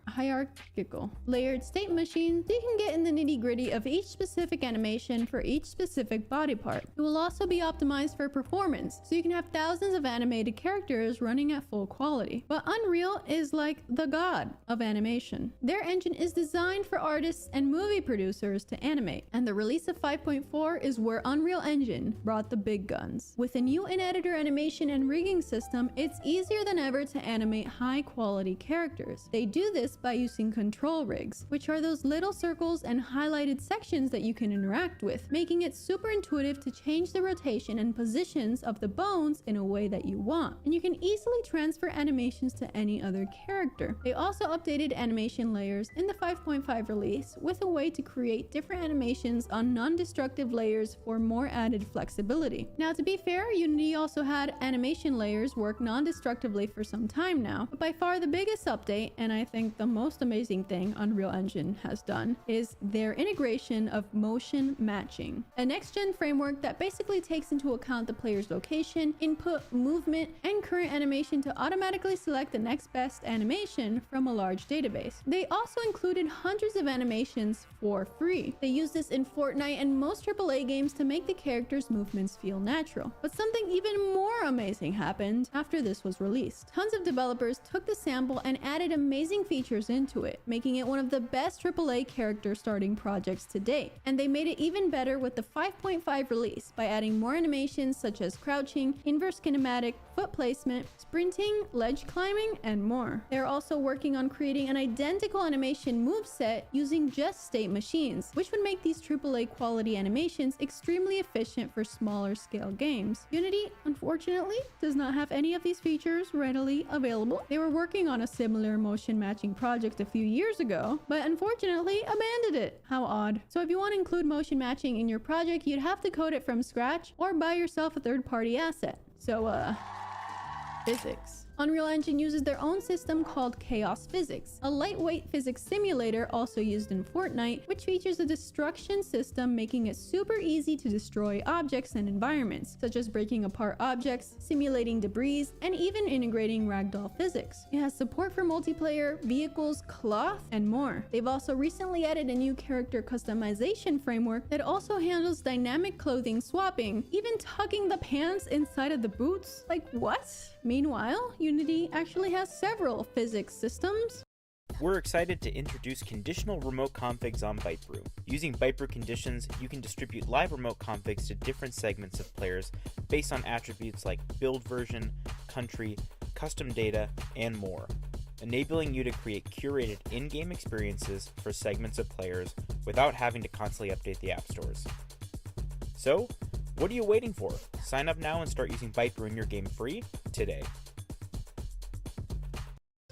hierarchical layered state machine, so you can get in the nitty-gritty of each specific animation for each specific body part. It will also be optimized for performance, so you can have thousands of animated characters running at full quality. But Unreal is like the god of animation. Their engine is designed for artists and movie producers to animate, and the release of 5.4 is where Unreal Engine brought the big guns. With a new in-editor animation and rigging system, it's easier than ever to animate high-quality characters. They do this by using control rigs, which are those little circles and highlighted sections that you can interact with, making it super intuitive to change the rotation and positions of the bones in a way that you want. And you can easily transfer animations to any other character. They also updated animation layers in the 5.5 release with a way to create different animations on non-destructive layers for more added flexibility. Now, to be fair, Unity also had animation layers work non-destructively for some time now, but by far the biggest update, and I think the most amazing thing Unreal Engine has done, is their integration of motion matching, a next-gen framework that basically takes into account the player's location, input, movement, and current animation to automatically select the next best animation from a large database. They also included hundreds of animations for free. They use this in Fortnite and most AAA games to make the characters' movements feel natural. But something even more amazing happened after this was released. Tons of developers took the sample and added amazing features into it, making it one of the best AAA character starting projects to date. And they made it even better with the 5.5 release by adding more animations such as crouching, inverse kinematic, foot placement, sprinting, ledge climbing, and more. They're also working on creating an identical animation moveset using just state machines, which would make these AAA quality animations extremely efficient for smaller scale games. Unity, unfortunately, does not have any of these features readily available. They were working on a similar motion matching project a few years ago, but unfortunately abandoned it. How odd. So if you want to include motion matching in your project, you'd have to code it from scratch or buy yourself a third-party asset. So, physics. Unreal Engine uses their own system called Chaos Physics, a lightweight physics simulator also used in Fortnite, which features a destruction system making it super easy to destroy objects and environments, such as breaking apart objects, simulating debris, and even integrating ragdoll physics. It has support for multiplayer, vehicles, cloth, and more. They've also recently added a new character customization framework that also handles dynamic clothing swapping, even tucking the pants inside of the boots. Like, what? Meanwhile, Unity actually has several physics systems. We're excited to introduce conditional remote configs on Bytebrew. Using Bytebrew conditions, you can distribute live remote configs to different segments of players based on attributes like build version, country, custom data, and more, enabling you to create curated in-game experiences for segments of players without having to constantly update the app stores. So, what are you waiting for? Sign up now and start using Bytebrew in your game free today.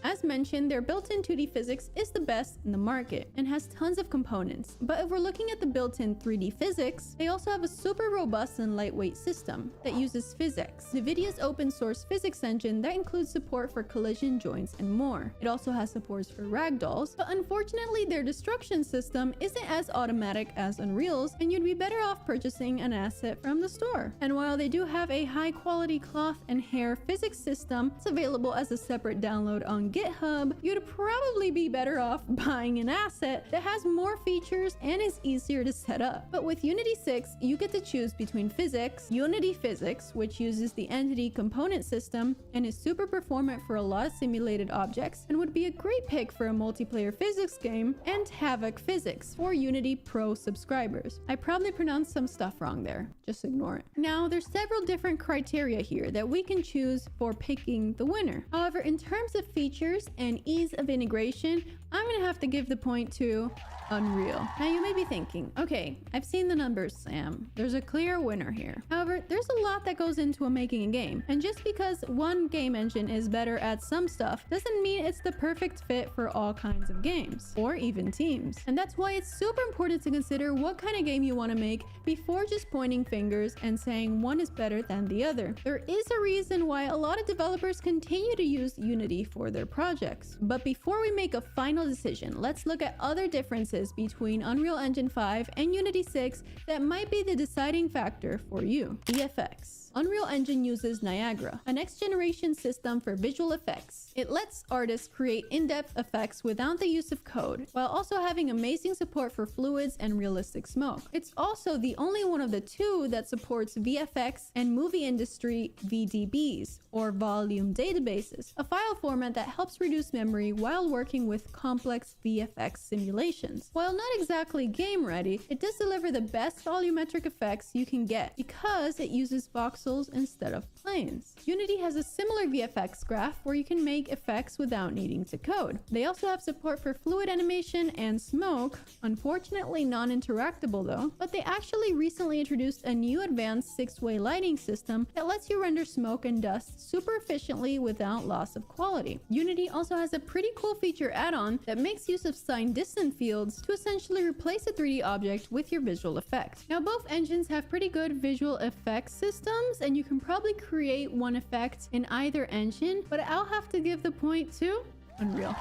As mentioned, their built-in 2D physics is the best in the market and has tons of components. But if we're looking at the built-in 3D physics, they also have a super robust and lightweight system that uses PhysX, NVIDIA's open source physics engine that includes support for collision joints and more. It also has supports for ragdolls, but unfortunately their destruction system isn't as automatic as Unreal's, and you'd be better off purchasing an asset from the store. And while they do have a high-quality cloth and hair physics system, it's available as a separate download on GitHub, you'd probably be better off buying an asset that has more features and is easier to set up. But with Unity 6, you get to choose between PhysX, Unity Physics, which uses the entity component system and is super performant for a lot of simulated objects and would be a great pick for a multiplayer physics game, and Havoc Physics for Unity Pro subscribers. I probably pronounced some stuff wrong there, just ignore it. Now, there's several different criteria here that we can choose for picking the winner. However, in terms of features and ease of integration, I'm gonna have to give the point to Unreal. Now you may be thinking, okay, I've seen the numbers, Sam. There's a clear winner here. However, there's a lot that goes into making a game. And just because one game engine is better at some stuff doesn't mean it's the perfect fit for all kinds of games or even teams. And that's why it's super important to consider what kind of game you want to make before just pointing fingers and saying one is better than the other. There is a reason why a lot of developers continue to use Unity for their projects. But before we make a final decision, let's look at other differences between Unreal Engine 5 and Unity 6 that might be the deciding factor for you. VFX. Unreal Engine uses Niagara, a next-generation system for visual effects. It lets artists create in-depth effects without the use of code, while also having amazing support for fluids and realistic smoke. It's also the only one of the two that supports VFX and movie industry VDBs, or volume databases, a file format that helps reduce memory while working with complex VFX simulations. While not exactly game ready, it does deliver the best volumetric effects you can get because it uses voxels instead of planes. Unity has a similar VFX graph where you can make effects without needing to code. They also have support for fluid animation and smoke, unfortunately non-interactable though, but they actually recently introduced a new advanced 6-way lighting system that lets you render smoke and dust super efficiently without loss of quality. Unity also has a pretty cool feature add-on that makes use of sign distant fields to essentially replace a 3D object with your visual effect. Now both engines have pretty good visual effects systems and you can probably create one effect in either engine, but I'll have to give the point to Unreal.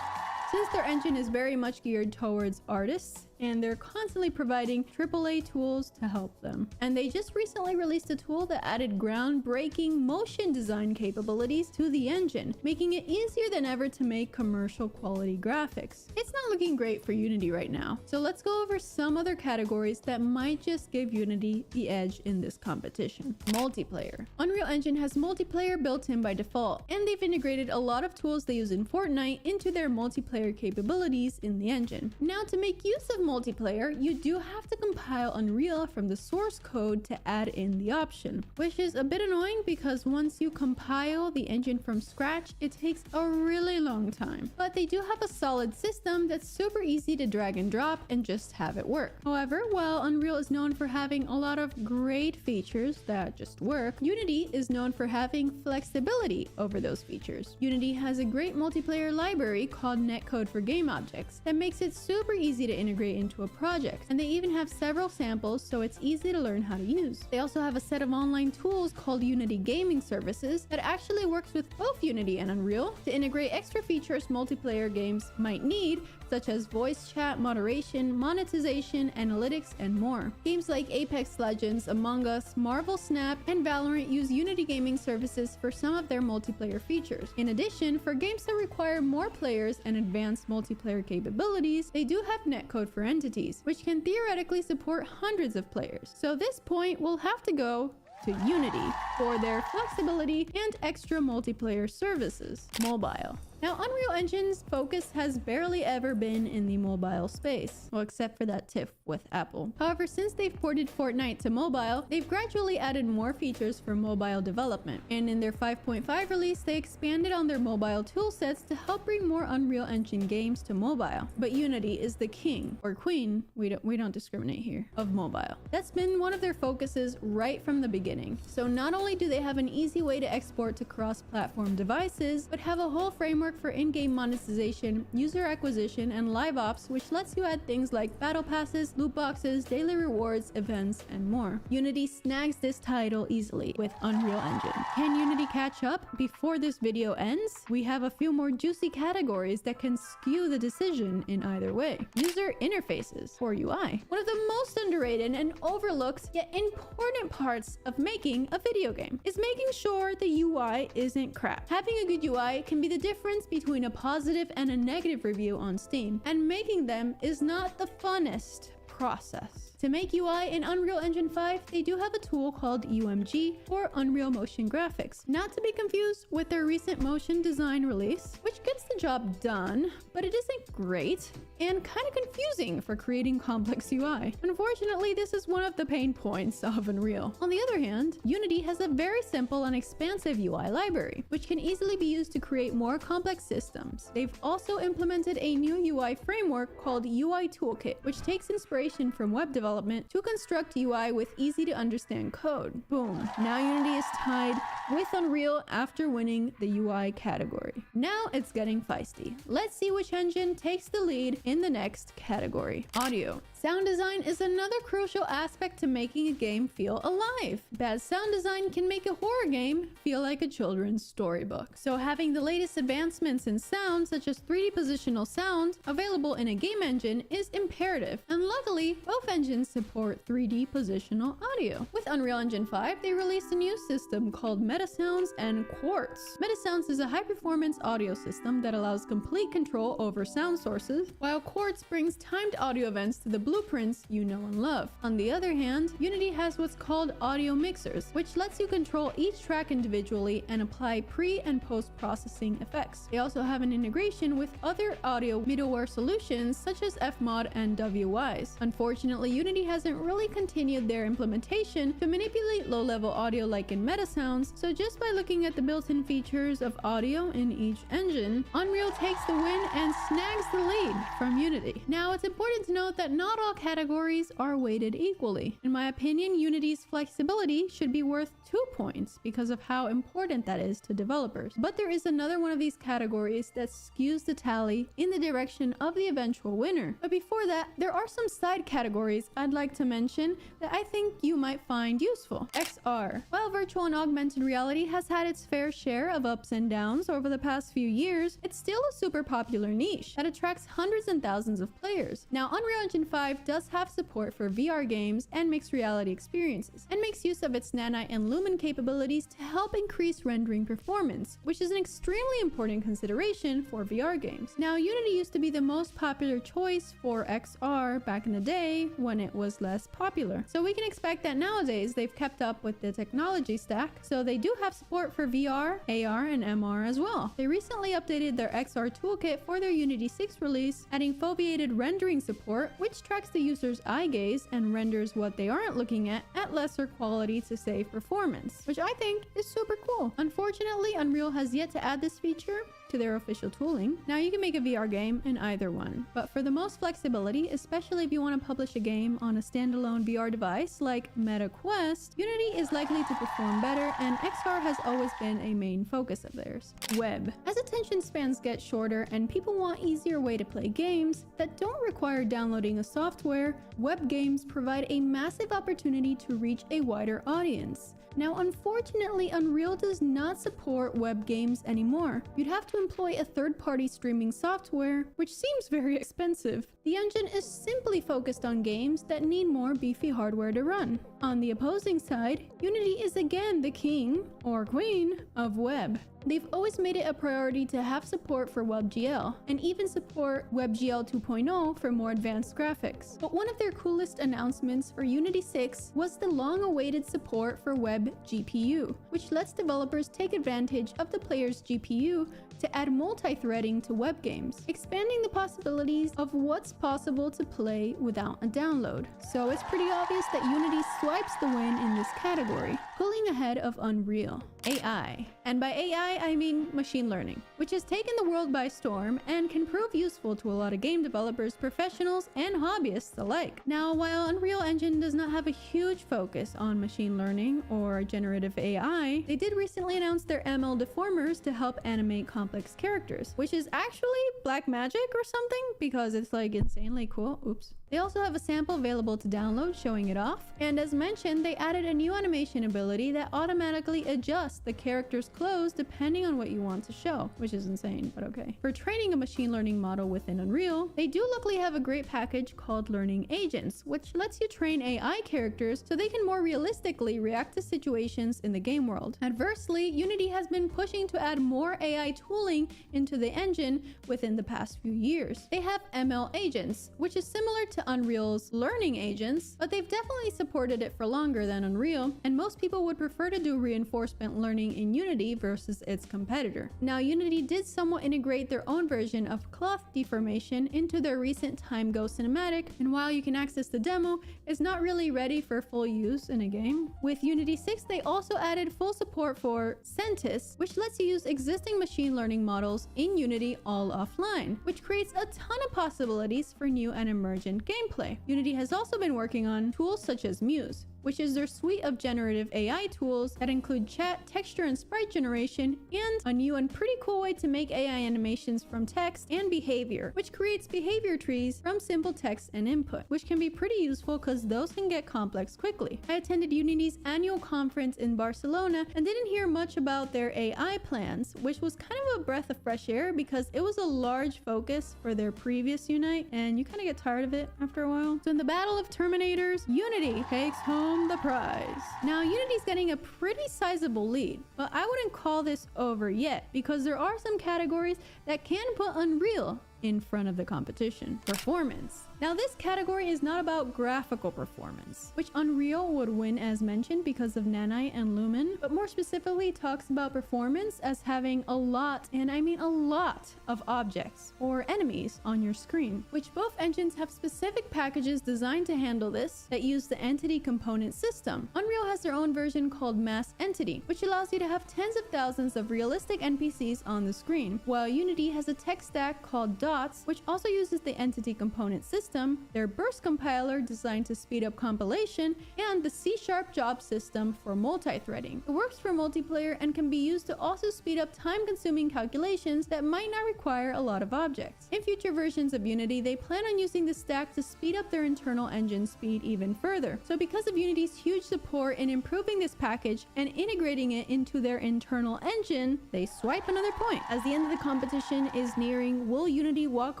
Since their engine is very much geared towards artists, and they're constantly providing AAA tools to help them. And they just recently released a tool that added groundbreaking motion design capabilities to the engine, making it easier than ever to make commercial quality graphics. It's not looking great for Unity right now, so let's go over some other categories that might just give Unity the edge in this competition. Multiplayer. Unreal Engine has multiplayer built in by default, and they've integrated a lot of tools they use in Fortnite into their multiplayer capabilities in the engine. Now, to make use of multiplayer, you do have to compile Unreal from the source code to add in the option, which is a bit annoying because once you compile the engine from scratch, it takes a really long time. But they do have a solid system that's super easy to drag and drop and just have it work. However, while Unreal is known for having a lot of great features that just work, Unity is known for having flexibility over those features. Unity has a great multiplayer library called Netcode for Game Objects that makes it super easy to integrate into a project, and they even have several samples so it's easy to learn how to use. They also have a set of online tools called Unity Gaming Services that actually works with both Unity and Unreal to integrate extra features multiplayer games might need, such as voice chat, moderation, monetization, analytics, and more. Games like Apex Legends, Among Us, Marvel Snap, and Valorant use Unity Gaming Services for some of their multiplayer features. In addition, for games that require more players and advanced multiplayer capabilities, they do have Netcode for Entities, which can theoretically support hundreds of players. So this point will have to go to Unity for their flexibility and extra multiplayer services. Mobile. Now, Unreal Engine's focus has barely ever been in the mobile space, well, except for that tiff with Apple. However, since they've ported Fortnite to mobile, they've gradually added more features for mobile development. And in their 5.5 release, they expanded on their mobile toolsets to help bring more Unreal Engine games to mobile. But Unity is the king, or queen, we don't discriminate here, of mobile. That's been one of their focuses right from the beginning. So not only do they have an easy way to export to cross-platform devices, but have a whole framework for in-game monetization, user acquisition, and live ops, which lets you add things like battle passes, loot boxes, daily rewards, events, and more. Unity snags this title easily with Unreal Engine. Can Unity catch up before this video ends? We have a few more juicy categories that can skew the decision in either way. User interfaces, or UI. One of the most underrated and overlooked yet important parts of making a video game is making sure the UI isn't crap. Having a good UI can be the difference between a positive and a negative review on Steam, and making them is not the funnest process. To make UI in Unreal Engine 5, they do have a tool called UMG, or Unreal Motion Graphics, not to be confused with their recent motion design release, which gets the job done, but it isn't great and kind of confusing for creating complex UI. Unfortunately, this is one of the pain points of Unreal. On the other hand, Unity has a very simple and expansive UI library, which can easily be used to create more complex systems. They've also implemented a new UI framework called UI Toolkit, which takes inspiration from web development to construct UI with easy to understand code. Boom. Now Unity is tied with Unreal after winning the UI category. Now it's getting feisty. Let's see which engine takes the lead in the next category. Audio. Sound design is another crucial aspect to making a game feel alive. Bad sound design can make a horror game feel like a children's storybook. So having the latest advancements in sound, such as 3D positional sound, available in a game engine is imperative. And luckily, both engines support 3D positional audio. With Unreal Engine 5, they released a new system called Metasounds and Quartz. Metasounds is a high-performance audio system that allows complete control over sound sources, while Quartz brings timed audio events to the blue blueprints you know and love. On the other hand, Unity has what's called audio mixers, which lets you control each track individually and apply pre- and post-processing effects. They also have an integration with other audio middleware solutions such as Fmod and WWise. Unfortunately, Unity hasn't really continued their implementation to manipulate low-level audio like in Metasounds, so just by looking at the built-in features of audio in each engine, Unreal takes the win and snags the lead from Unity. Now, it's important to note that not all categories are weighted equally. In my opinion, Unity's flexibility should be worth 2 points because of how important that is to developers. But there is another one of these categories that skews the tally in the direction of the eventual winner. But before that, there are some side categories I'd like to mention that I think you might find useful. XR. While virtual and augmented reality has had its fair share of ups and downs over the past few years, it's still a super popular niche that attracts hundreds and thousands of players. Now, Unreal Engine 5 does have support for VR games and mixed reality experiences, and makes use of its nanite and lumen capabilities to help increase rendering performance, which is an extremely important consideration for VR games. Now, Unity used to be the most popular choice for XR back in the day when it was less popular. So we can expect that nowadays they've kept up with the technology stack, so they do have support for VR, AR, and MR as well. They recently updated their XR toolkit for their Unity 6 release, adding foveated rendering support, which tracks the user's eye gaze and renders what they aren't looking at lesser quality to save performance, which I think is super cool. Unfortunately, Unreal has yet to add this feature to their official tooling. Now, you can make a VR game in either one, but for the most flexibility, especially if you want to publish a game on a standalone VR device like Meta Quest, Unity is likely to perform better, and XR has always been a main focus of theirs. Web. As attention spans get shorter and people want easier way to play games that don't require downloading a software, web games provide a massive opportunity to reach a wider audience. Now, unfortunately, Unreal does not support web games anymore. You'd have to employ a third-party streaming software, which seems very expensive. The engine is simply focused on games that need more beefy hardware to run. On the opposing side, Unity is again the king, or queen, of web. They've always made it a priority to have support for WebGL, and even support WebGL 2.0 for more advanced graphics. But one of their coolest announcements for Unity 6 was the long-awaited support for Web GPU, which lets developers take advantage of the player's GPU to add multi-threading to web games, expanding the possibilities of what's possible to play without a download. So it's pretty obvious that Unity swipes the win in this category, pulling ahead of Unreal. AI. And by AI, I mean machine learning, which has taken the world by storm and can prove useful to a lot of game developers, professionals, and hobbyists alike. Now, while Unreal Engine does not have a huge focus on machine learning or generative AI, they did recently announce their ML deformers to help animate complex characters, which is actually black magic or something, because it's like insanely cool. Oops. They also have a sample available to download showing it off, and as mentioned, they added a new animation ability that automatically adjusts the character's clothes depending on what you want to show, which is insane, but okay. For training a machine learning model within Unreal, they do luckily have a great package called Learning Agents, which lets you train AI characters so they can more realistically react to situations in the game world. Adversely, Unity has been pushing to add more AI tooling into the engine within the past few years. They have ML Agents, which is similar to Unreal's Learning Agents, but they've definitely supported it for longer than Unreal, and most people would prefer to do reinforcement learning in Unity versus its competitor. Now, Unity did somewhat integrate their own version of cloth deformation into their recent Time Go cinematic, and while you can access the demo, it's not really ready for full use in a game. With Unity 6, they also added full support for Sentis, which lets you use existing machine learning models in Unity all offline, which creates a ton of possibilities for new and emergent gameplay. Unity has also been working on tools such as Muse, which is their suite of generative AI tools that include chat, texture, and sprite generation, and a new and pretty cool way to make AI animations from text and behavior, which creates behavior trees from simple text and input, which can be pretty useful because those can get complex quickly. I attended Unity's annual conference in Barcelona and didn't hear much about their AI plans, which was kind of a breath of fresh air because it was a large focus for their previous Unite, and you kind of get tired of it after a while. So in the battle of Terminators, Unity takes home the prize. Now, Unity's getting a pretty sizable lead, but I wouldn't call this over yet because there are some categories that can put Unreal in front of the competition. Performance. Now this category is not about graphical performance, which Unreal would win as mentioned because of Nanite and Lumen, but more specifically talks about performance as having a lot, and I mean a lot, of objects or enemies on your screen, which both engines have specific packages designed to handle this that use the entity component system. Unreal has their own version called Mass Entity, which allows you to have tens of thousands of realistic NPCs on the screen, while Unity has a tech stack called Dots, which also uses the entity component system, their burst compiler designed to speed up compilation, and the C# job system for multi-threading. It works for multiplayer and can be used to also speed up time-consuming calculations that might not require a lot of objects. In future versions of Unity, they plan on using the stack to speed up their internal engine speed even further. So because of Unity's huge support in improving this package and integrating it into their internal engine, they swipe another point. As the end of the competition is nearing, will Unity walk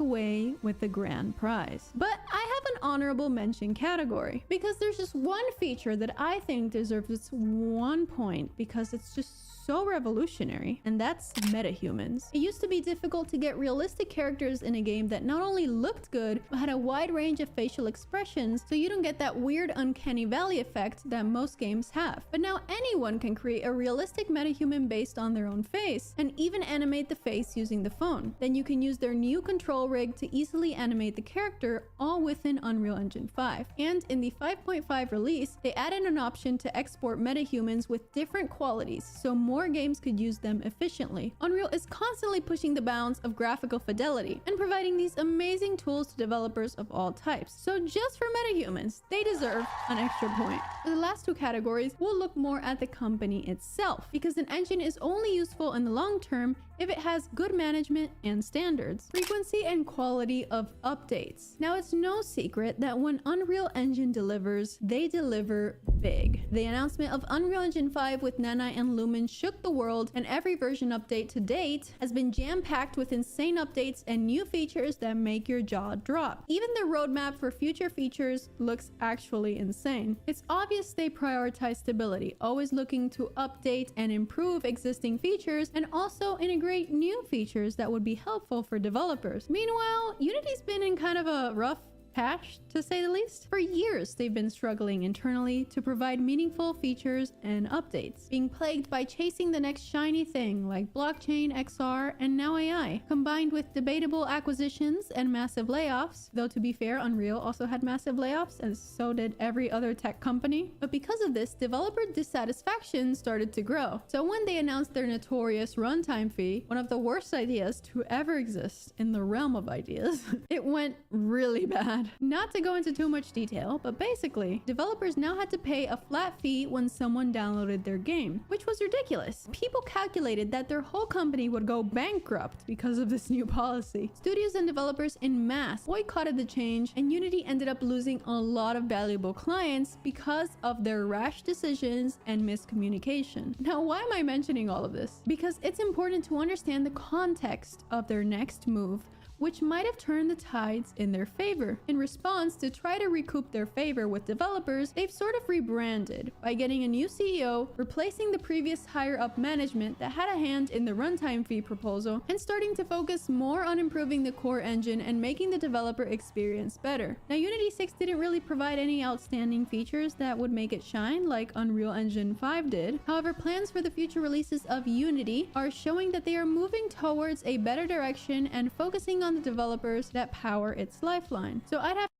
away with the grand prize? But I have an honorable mention category because there's just one feature that I think deserves its 1 point because it's just so revolutionary, and that's metahumans. It used to be difficult to get realistic characters in a game that not only looked good, but had a wide range of facial expressions, so you don't get that weird uncanny valley effect that most games have. But now anyone can create a realistic metahuman based on their own face, and even animate the face using the phone. Then you can use their new control rig to easily animate the character, all within Unreal Engine 5. And in the 5.5 release, they added an option to export metahumans with different qualities, so more games could use them efficiently. Unreal is constantly pushing the bounds of graphical fidelity and providing these amazing tools to developers of all types. So just for metahumans, they deserve an extra point. For the last two categories, we'll look more at the company itself, because an engine is only useful in the long term if it has good management and standards. Frequency and quality of updates. Now, it's no secret that when Unreal Engine delivers, they deliver big. The announcement of Unreal Engine 5 with Nanite and Lumen shook the world, and every version update to date has been jam-packed with insane updates and new features that make your jaw drop. Even the roadmap for future features looks actually insane. It's obvious they prioritize stability, always looking to update and improve existing features and also integrate new features that would be helpful for developers. Meanwhile, Unity's been in kind of a rough patch, to say the least. For years, they've been struggling internally to provide meaningful features and updates, being plagued by chasing the next shiny thing like blockchain, XR, and now AI, combined with debatable acquisitions and massive layoffs. Though to be fair, Unreal also had massive layoffs, and so did every other tech company. But because of this, developer dissatisfaction started to grow. So when they announced their notorious runtime fee, one of the worst ideas to ever exist in the realm of ideas, it went really bad. Not to go into too much detail, but basically, developers now had to pay a flat fee when someone downloaded their game, which was ridiculous. People calculated that their whole company would go bankrupt because of this new policy. Studios and developers en masse boycotted the change, and Unity ended up losing a lot of valuable clients because of their rash decisions and miscommunication. Now, why am I mentioning all of this? Because it's important to understand the context of their next move, which might have turned the tides in their favor. In response, to try to recoup their favor with developers, they've sort of rebranded by getting a new CEO, replacing the previous higher-up management that had a hand in the runtime fee proposal, and starting to focus more on improving the core engine and making the developer experience better. Now, Unity 6 didn't really provide any outstanding features that would make it shine like Unreal Engine 5 did. However, plans for the future releases of Unity are showing that they are moving towards a better direction and focusing on the developers that power its lifeline. So I'd have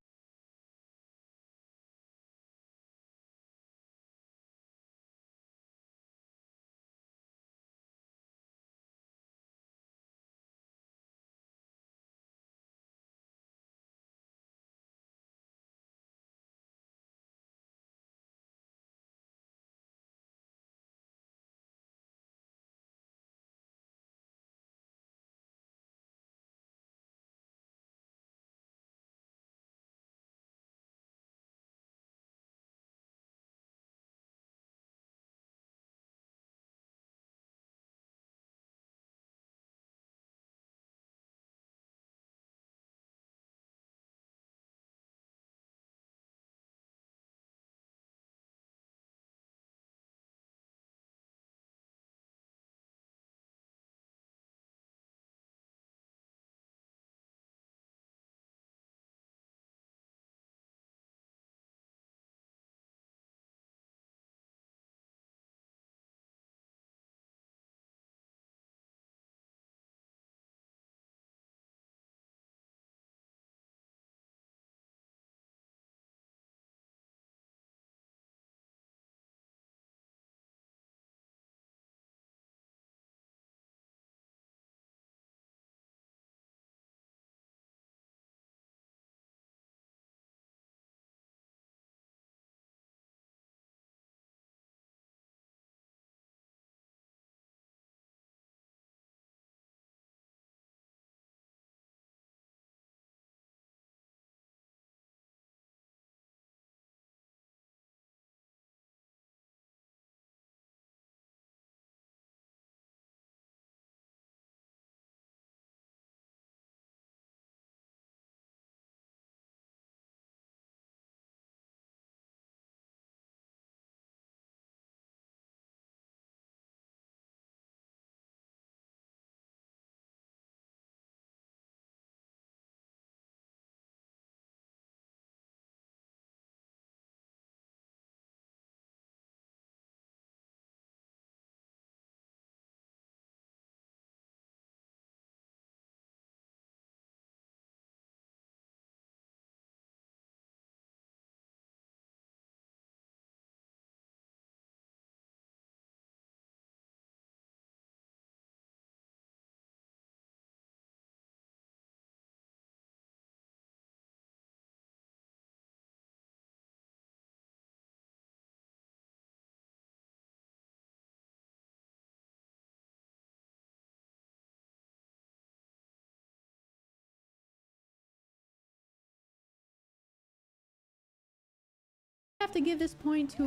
have to give this point to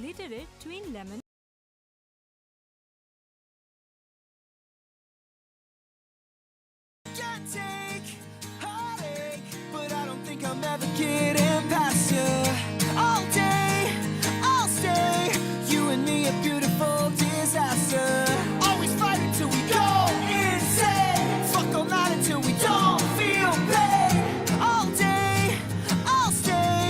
গ্লিটারের twin lemon Can't take heartache, but I don't think I'm ever getting past you. All day, I'll stay. You and me, a beautiful disaster. Always fighting till we go insane. Fuck all night until we don't feel pain. All day, I'll stay.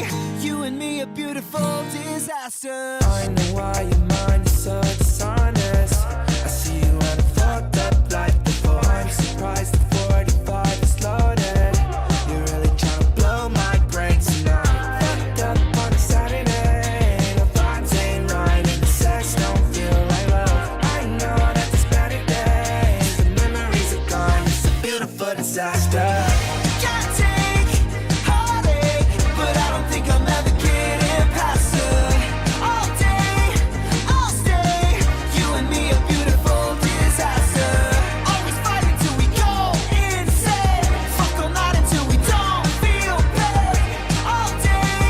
You and me, a beautiful disaster. I know why your mind is so dishonest. I see you and I fucked up like before. I'm surprised the 45 is loaded. You're really trying to blow my brain tonight. Fucked up on a Saturday. The vibes ain't right and the sex don't feel like love. I know that there's better days. The memories are gone. It's a beautiful disaster. Can't take heartache, but I don't think I'm ever getting past you. All day, I'll stay. You and me, a beautiful disaster. Always fighting till we go insane. Fuck all night until we don't feel pain. All day,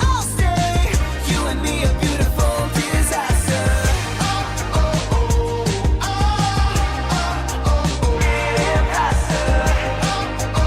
I'll stay. You and me, a beautiful disaster. Getting past you.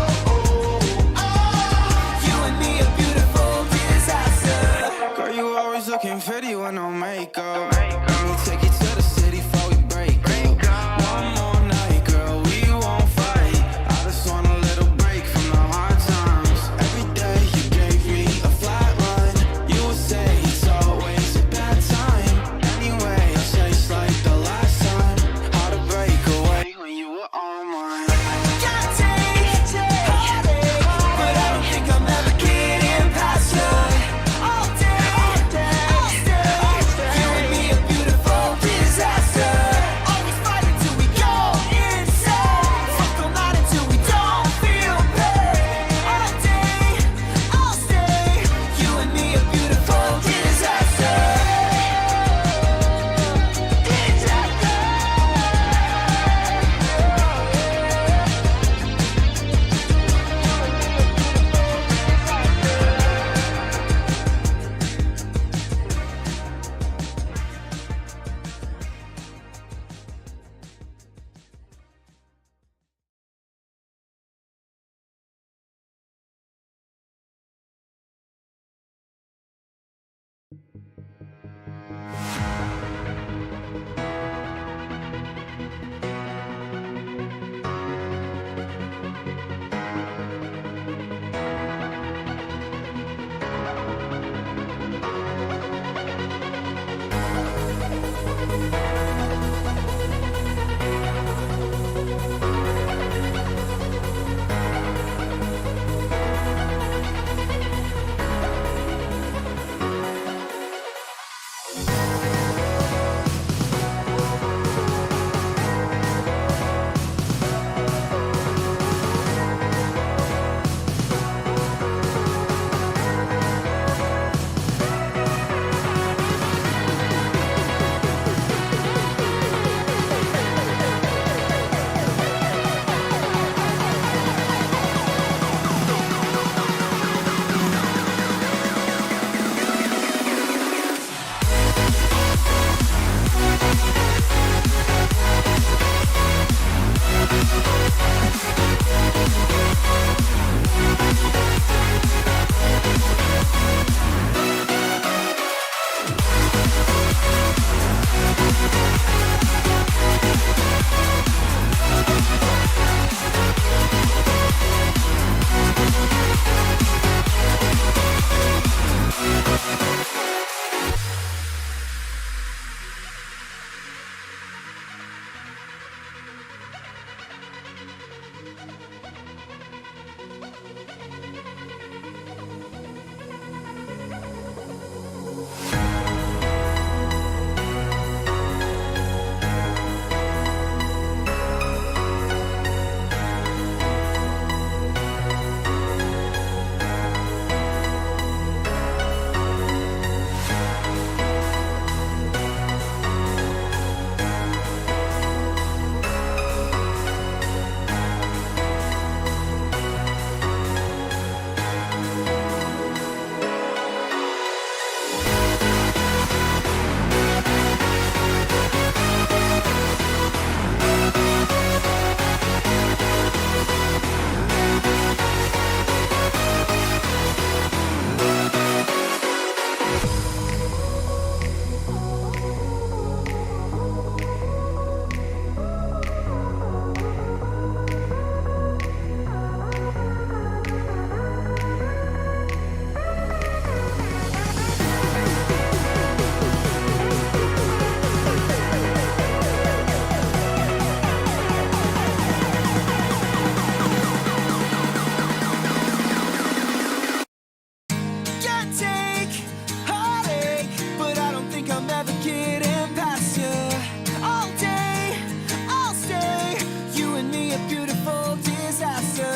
a beautiful disaster.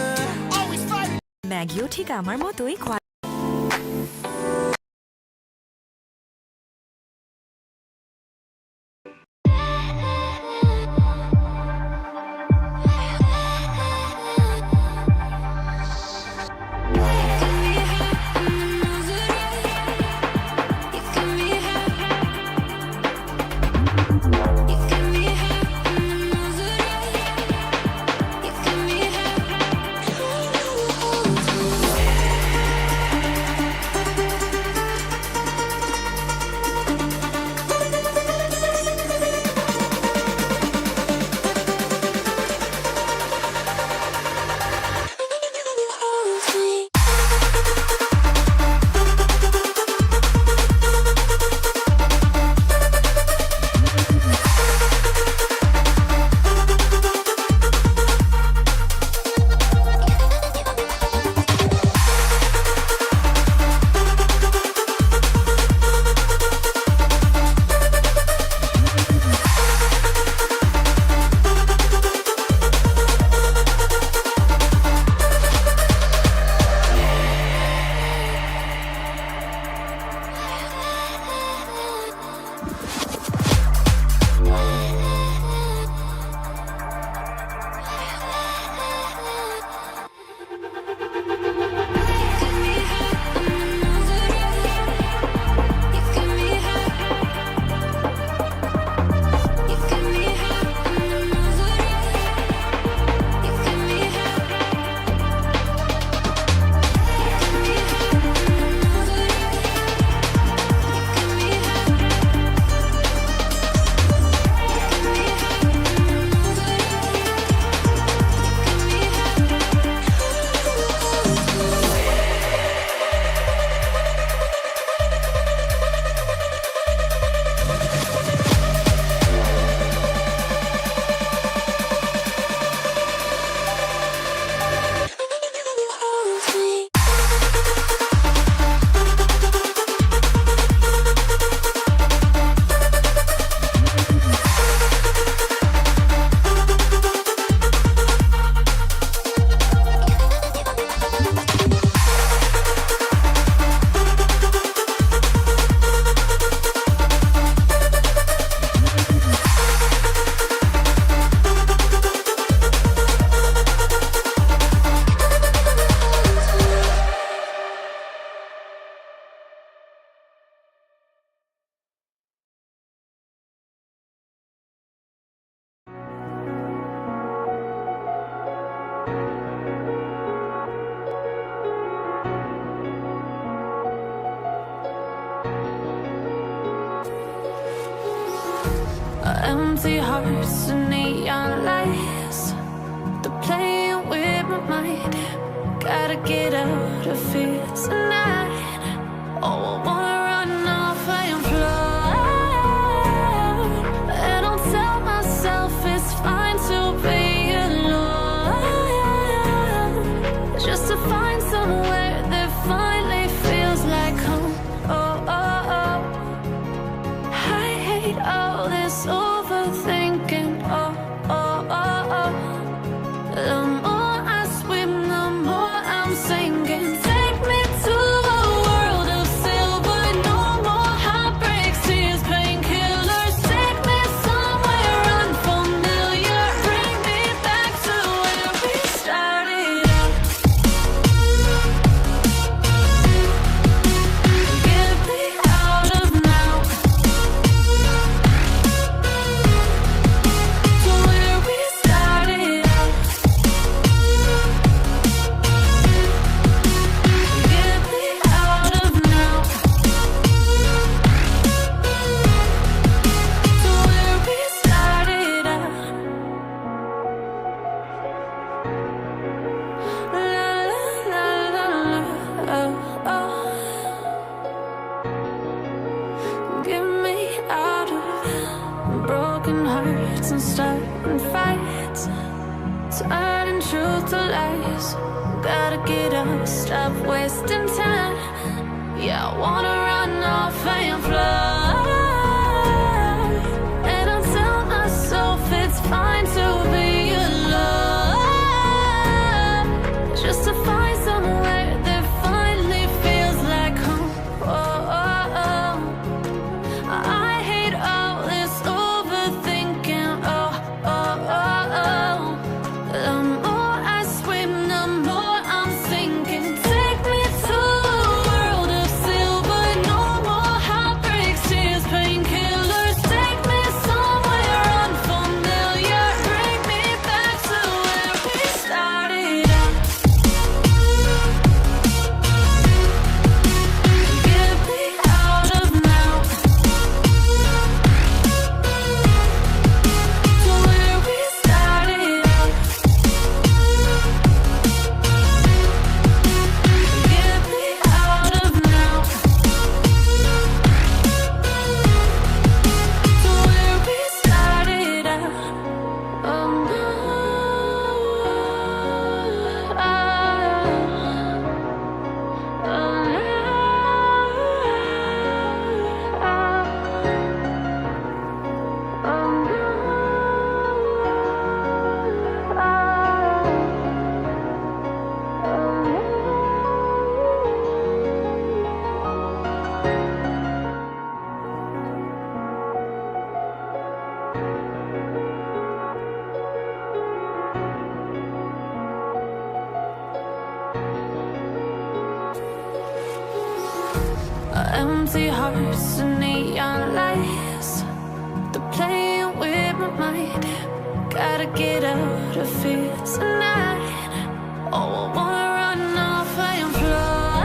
Always fighting. ম্যাগিও ঠিক আমার মতোই empty hearts and neon lights. They're playing with my mind. Gotta get out of here tonight. Oh, I wanna run off and fly. And I'll tell myself it's fine to be alone, just to find somewhere that finally feels like home. Oh, oh, oh. I hate all this overthinking. Oh, oh, oh, oh. The more I swim, the more I'm sinking. Take me to a world of silver. No more heartbreaks, tears, painkillers. Take me somewhere unfamiliar. Bring me back to where we started out. Get me out of now. To where we started out. Get me out of now. To where we started out. La la la la la. Oh, oh. Get me out of broken hearts and starting fights, turning truth to lies. Gotta get up, stop wasting time. Yeah, I wanna run off and fly. And I'll tell myself it's fine to be alone, Empty hearts and neon lights. They're playing with my mind. Gotta get out of here tonight. Oh, I wanna run off and fly.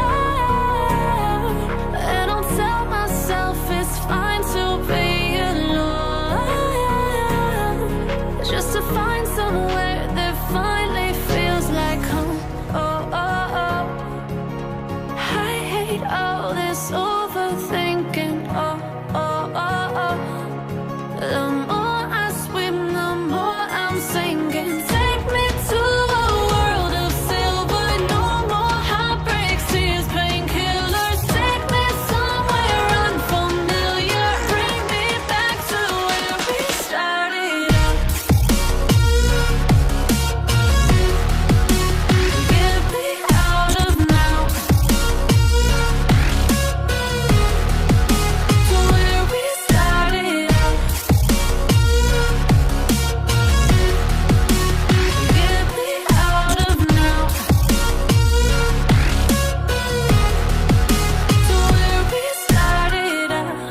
And I'll tell myself it's fine to be alone, just to find somewhere that finally feels like home. Oh, oh, oh. I hate all this overthinking. Oh, oh, oh, oh. The more I swim, the more I'm sinking. Take me to a world of silver. No more heartbreaks, tears, painkillers. Take me somewhere unfamiliar. Bring me back to where we started out. Get me out of now. To where we started out. Get me out of now. To where we started out.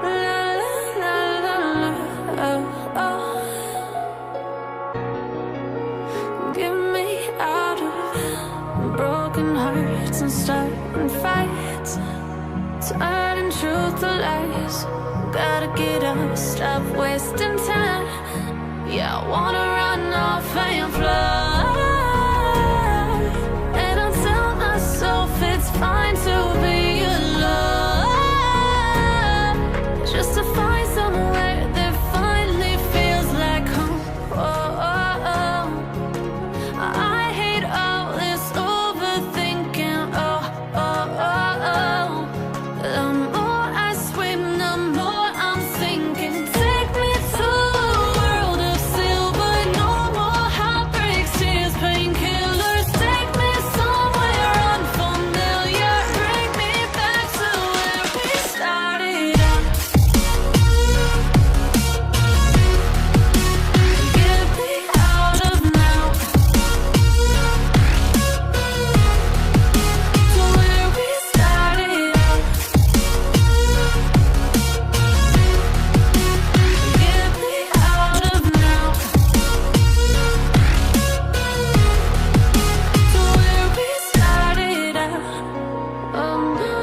La la la la, oh oh. Get me out of broken hearts and starting fights, turning truth to lies. Gotta get up, stop wasting time. Yeah, I wanna run off and fly. And I'll tell myself it's fine to be alone, just to find somewhere that finally feels like home. Oh, oh, oh. I hate all this overthinking. Oh, oh, oh, oh. The more I swim, the more I'm sinking. Take me to a world of silver. No more heartbreaks, tears, painkillers. Take me somewhere unfamiliar. Bring me back to where we started out. Get me out of now. To where we started out. Get me out of now. To where we started out. Oh no.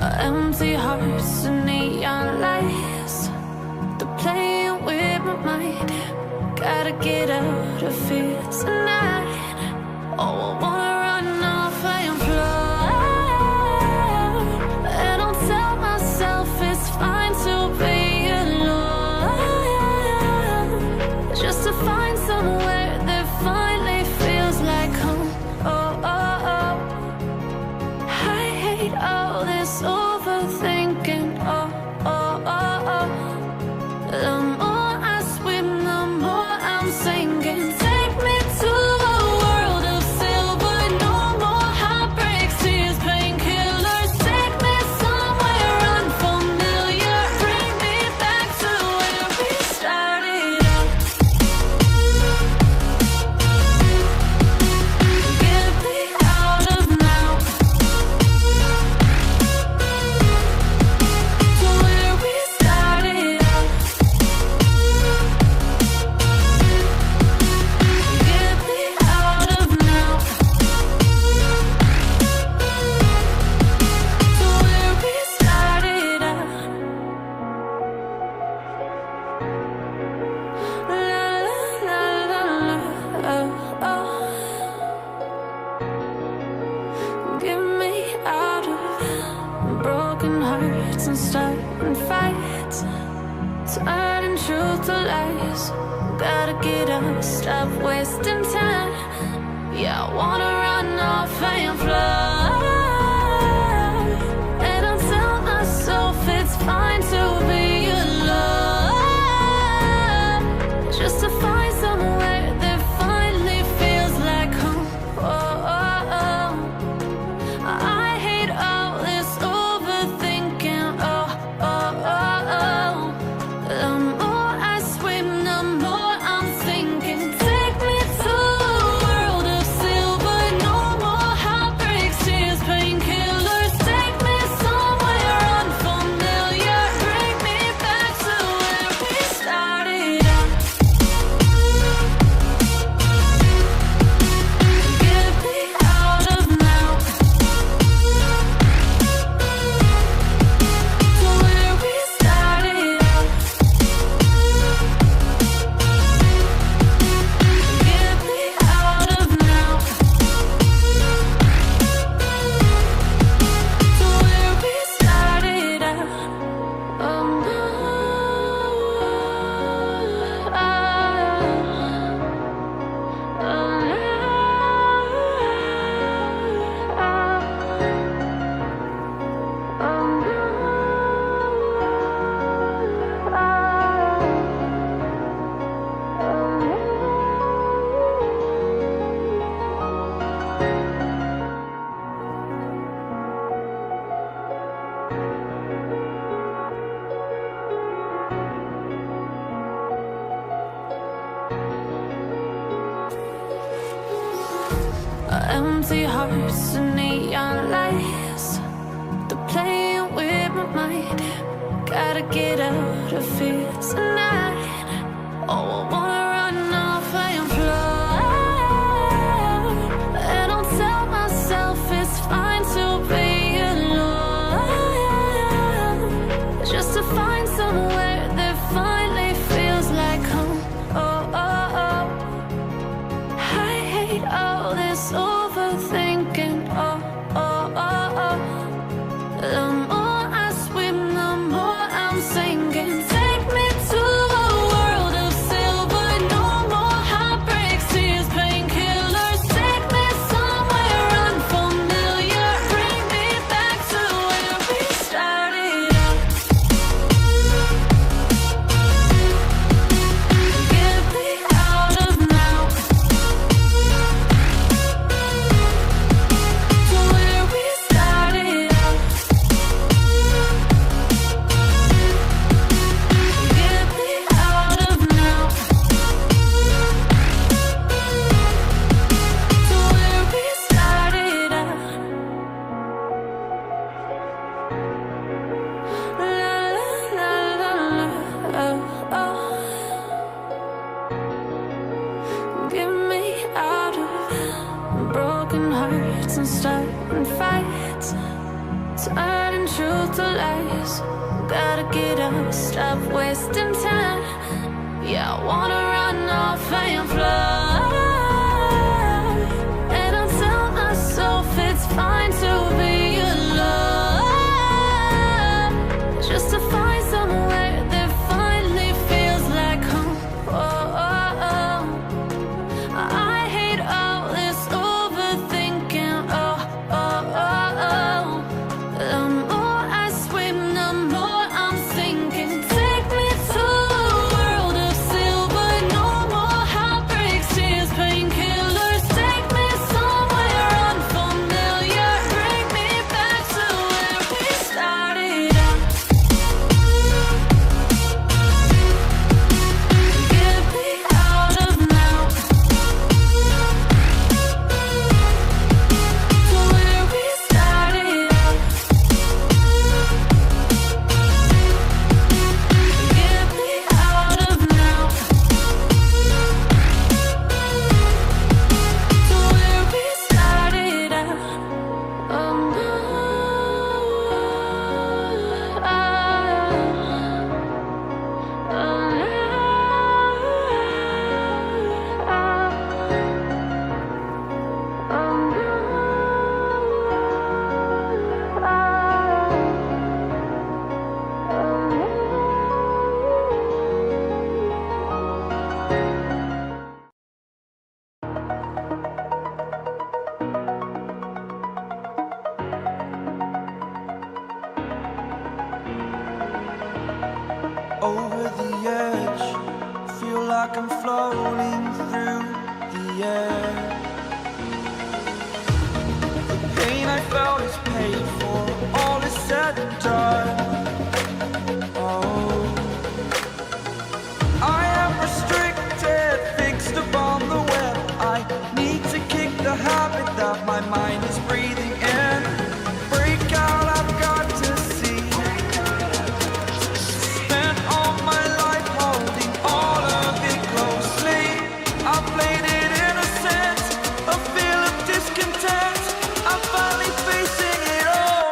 Empty hearts and neon lights. They're playing with my mind. Gotta get out of here tonight. Oh, I wanna run off and fly. And I'll tell myself it's fine to be alone, just to find somewhere that finally feels like home. Oh, oh, oh. I hate all this overthinking. Oh, oh, oh, oh. The more I swim, the more I'm sinking. Take me to a world of silver. No more heartbreaks, tears, painkillers. Take me somewhere unfamiliar. Bring me back to where we started out. Get me out of now. To where we started out. Get me out of now. To where we started out. La la la la la, oh oh. Get me out of broken hearts and starting fights, turning truth to lies. Gotta get up, stop wasting time. Yeah, I wanna run off and fly. And I'll tell myself it's fine to be alone, just to find somewhere that finally feels like home. Oh, oh, oh. I hate all this overthinking. Oh, oh, oh, oh. The more I swim, the more I'm sinking. Take me to a world of silver. No more heartbreaks, tears, painkillers. Take me somewhere unfamiliar. Bring me back to where we started out. Get me out of now, to where we started out. Get me out of now, to where we started out. Oh no, empty hearts and neon lights. They're playing with my mind. Gotta get out of here tonight. Oh, I wanna run off and fly. And I'll tell myself it's fine to be alone, just to find somewhere that finally feels like home. Oh, oh, oh. I hate all this overthinking. Oh, oh, oh, oh. The more I swim, the more I'm sinking. Take me to a world of silver. No more heartbreaks, tears, painkillers. Take me somewhere unfamiliar. Bring me back to where we started out. Get me out of now, to where we started out. Get me out of now, to where we started out. La la la la la, oh, oh. Get me out of broken hearts and starting fights, turning truth to lies. Gotta get up, stop wasting time. Yeah, I wanna run off and fly. And I'll tell myself it's fine to be alone, just to find somewhere that finally feels like home. Oh, oh, oh. I hate all this overthinking. Oh, oh, oh, oh. The more I swim, the more I'm sinking. Take me to a world of silver. No more heartbreaks, tears, like I'm floating through the air. The pain I felt is paid for, all is said and done. Oh, I am restricted, fixed upon the web. I need to kick the habit that my mind is breathing in. Break out, I've got to see. Spent all my life holding all of it closely. I played it innocent, a feel of discontent. I'm finally facing it all,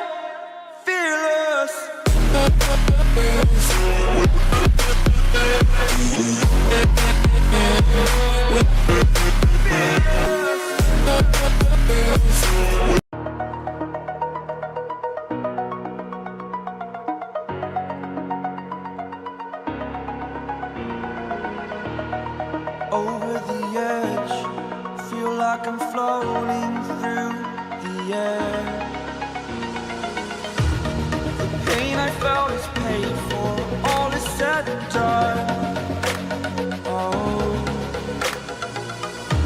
fearless. Over the edge, feel like I'm floating through the air. The pain I felt is paid for, all is said and done. Oh,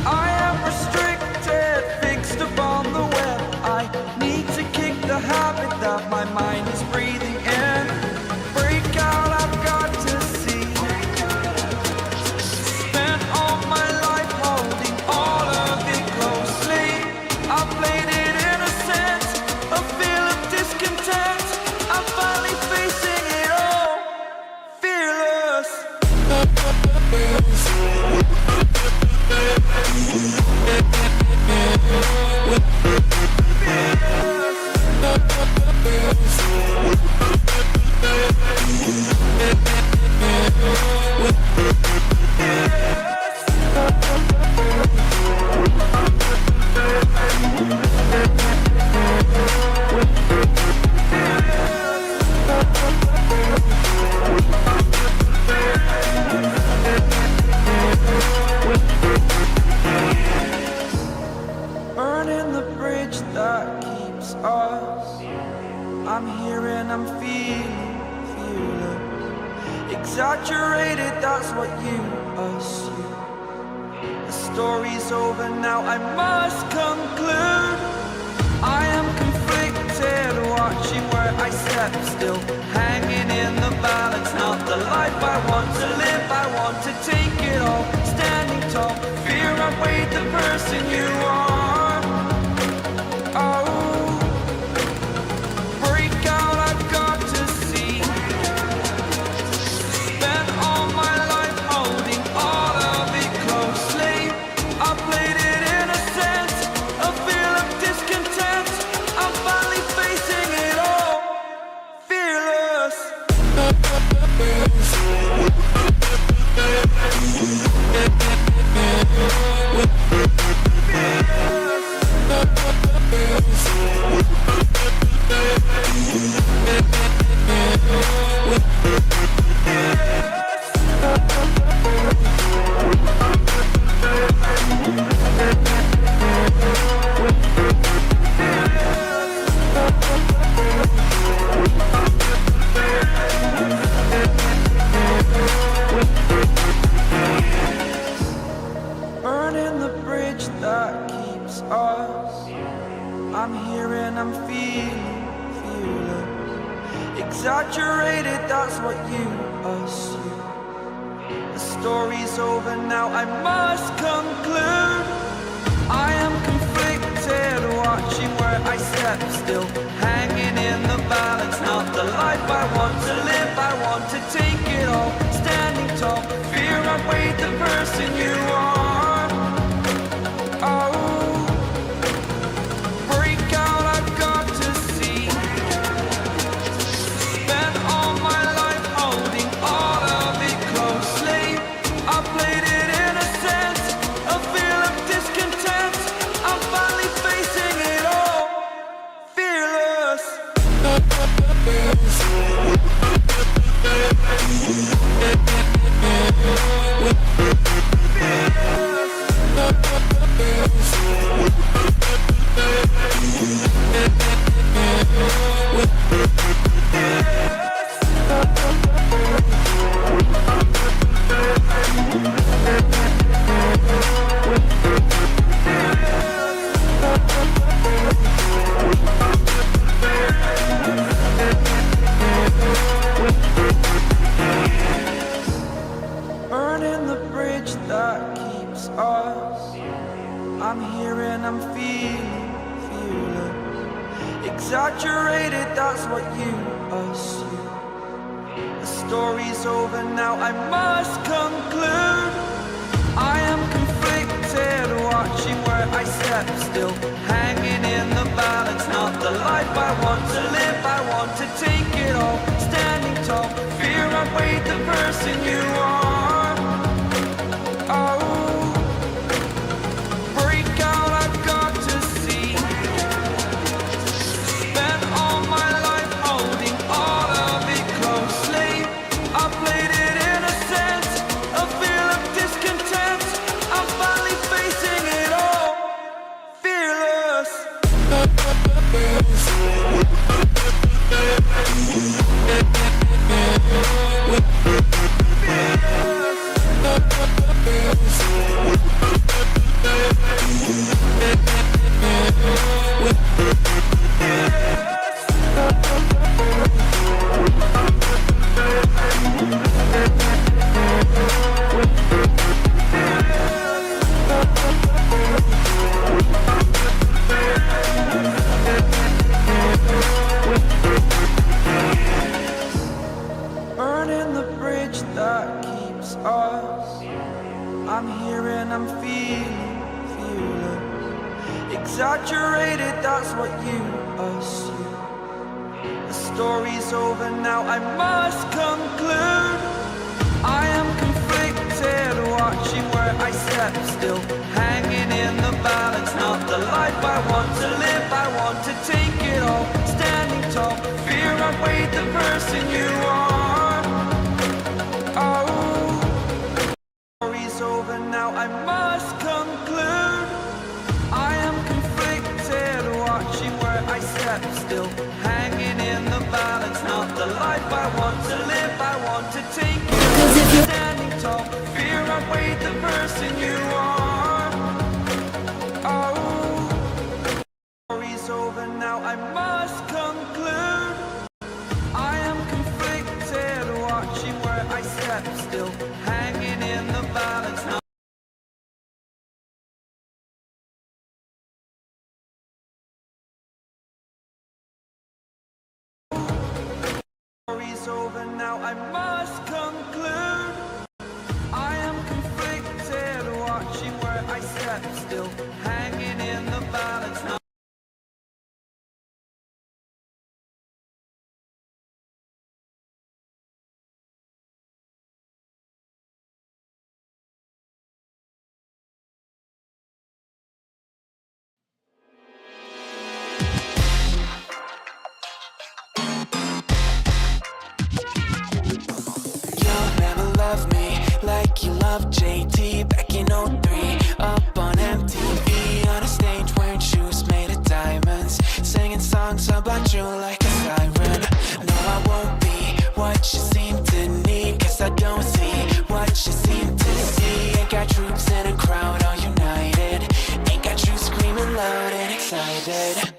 I am restricted, fixed upon the web. I need to kick the habit that my mind is breathing in. Break out, I've got to see. Spent all my life holding all of it closely. I played it innocent, a feel of discontent. I'm finally facing it all, fearless. Burning the bridge that keeps us. I'm here and I'm feeling fearless. Exaggerated, that's what you assume. The story's over now, I must conclude. I am conflicted, watching where I step still, hanging in the balance. Not the life I want to live, I want to take it all. Standing tall, fear outweighed the person you are. Oh, break out, I've got to see. Spent all my life holding all of it closely. I played it innocent, a feel of discontent. I'm finally facing it all, fearless. Burning the bridge that keeps us. I'm here and I'm feeling fearless. Exaggerated, that's what you assume. The story's over now, I must conclude. I am conflicted, watching where I step still, hanging in the balance. Not the life I want to live, I want to take it all. Standing tall, fear outweighed the person you are. Oh, break out, I've got to see. Spent all my life holding all of it closely. I played it innocent, a feel of discontent. I'm finally facing it all, fearless. Yeah. exaggerated, that's what you assume. The story's over now, I must conclude. I am conflicted, watching where I step still, hanging in the balance. Not the life I want to live, I want to take it all. Standing tall, fear I weighed the person you are. Oh, break out, I've got to see. Spent all my life holding all of it closely. I played it in a sense, a feel of discontent. I'm finally facing it all, fearless. Burning the bridge that keeps us. I'm here and I'm feeling fearless. Exaggerated, that's what you assume. The story's over now, I must conclude. I am conflicted, watching where I step still, hanging in the balance. Not the life I want to live, I want to take it all. Standing tall, fear I weighed the person you are. Oh, story's over now, I must conclude. I am conflicted, watching where I step still, hanging in the balance. Not the life I want to live, I want to take it all. Standing tall, fear I weighed the person you are. Oh, story's over now, I must conclude. I am conflicted, watching where I step still, hanging in the balance. Now story's over now, I must conclude. I am conflicted, watching where I step still, hanging in the balance. Now love me like you love JT back in 03. Up on MTV on a stage wearing shoes made of diamonds, singing songs about you like a siren. No, I won't be what you seem to need, cause I don't see what you seem to see. Ain't got troops in a crowd all united, ain't got you screaming loud and excited.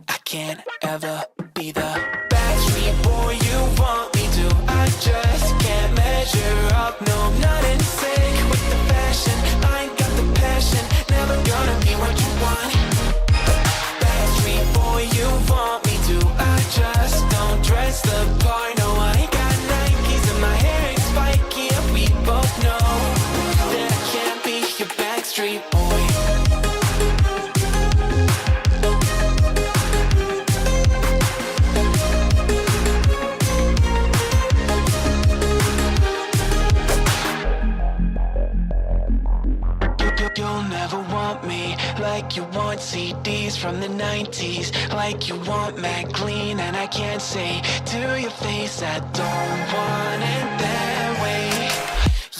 I can't ever be the Backstreet boy you want me to. I just can't measure up, no, I'm not in sync with the fashion. I ain't got the passion, never gonna be what you want. Backstreet boy you want me to. I just don't dress the part, no, I ain't got Nikes and my hair ain't spiky, and we both know that I can't be your Backstreet boy. You'll never want me like you want CDs from the 90s, like you want Macking, and I can't say to your face I don't want it that way.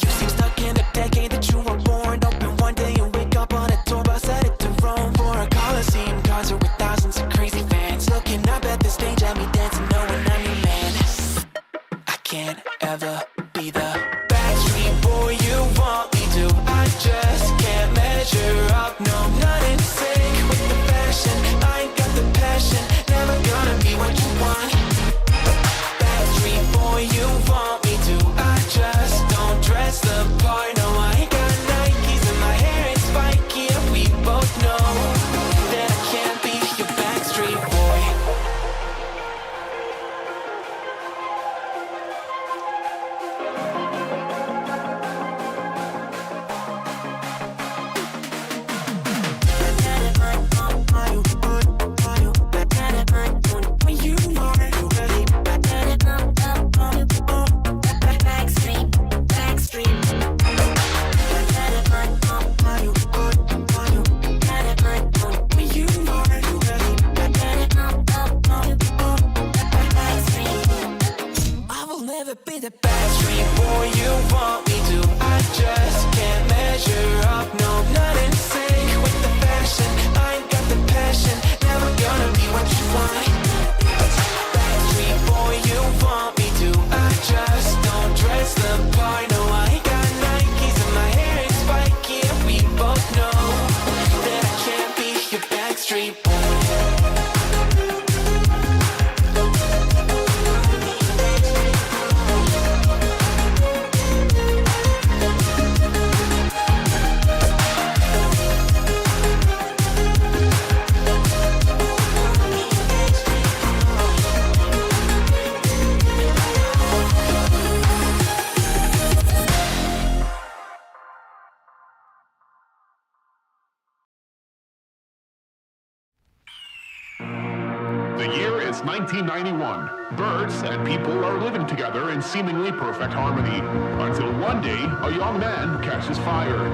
You seem stuck in the decade that you were born. Open one day and wake up on a tour bus headed to Rome for a Coliseum concert with thousands of crazy fans looking up at the stage at me dancing, knowing I'm your man. I can't ever be the Backstreet boy you want me to. I just can't measure up, no, I'm not in sync with the fashion. I ain't got the passion, never gonna be what you want. Backstreet boy you want me to. I just don't dress the part, no, I ain't got want me to. I just can't measure up, no, not in sync with the fashion. I ain't got the passion, never gonna be what you want. Backstreet boy, you want me to. I just don't dress the part, no, I ain't got Nikes and my hair is spiky, and we both know that I can't be your backstreet boy. The year is 1991. Birds and people are living together in seemingly perfect harmony. Until one day, a young man catches fire.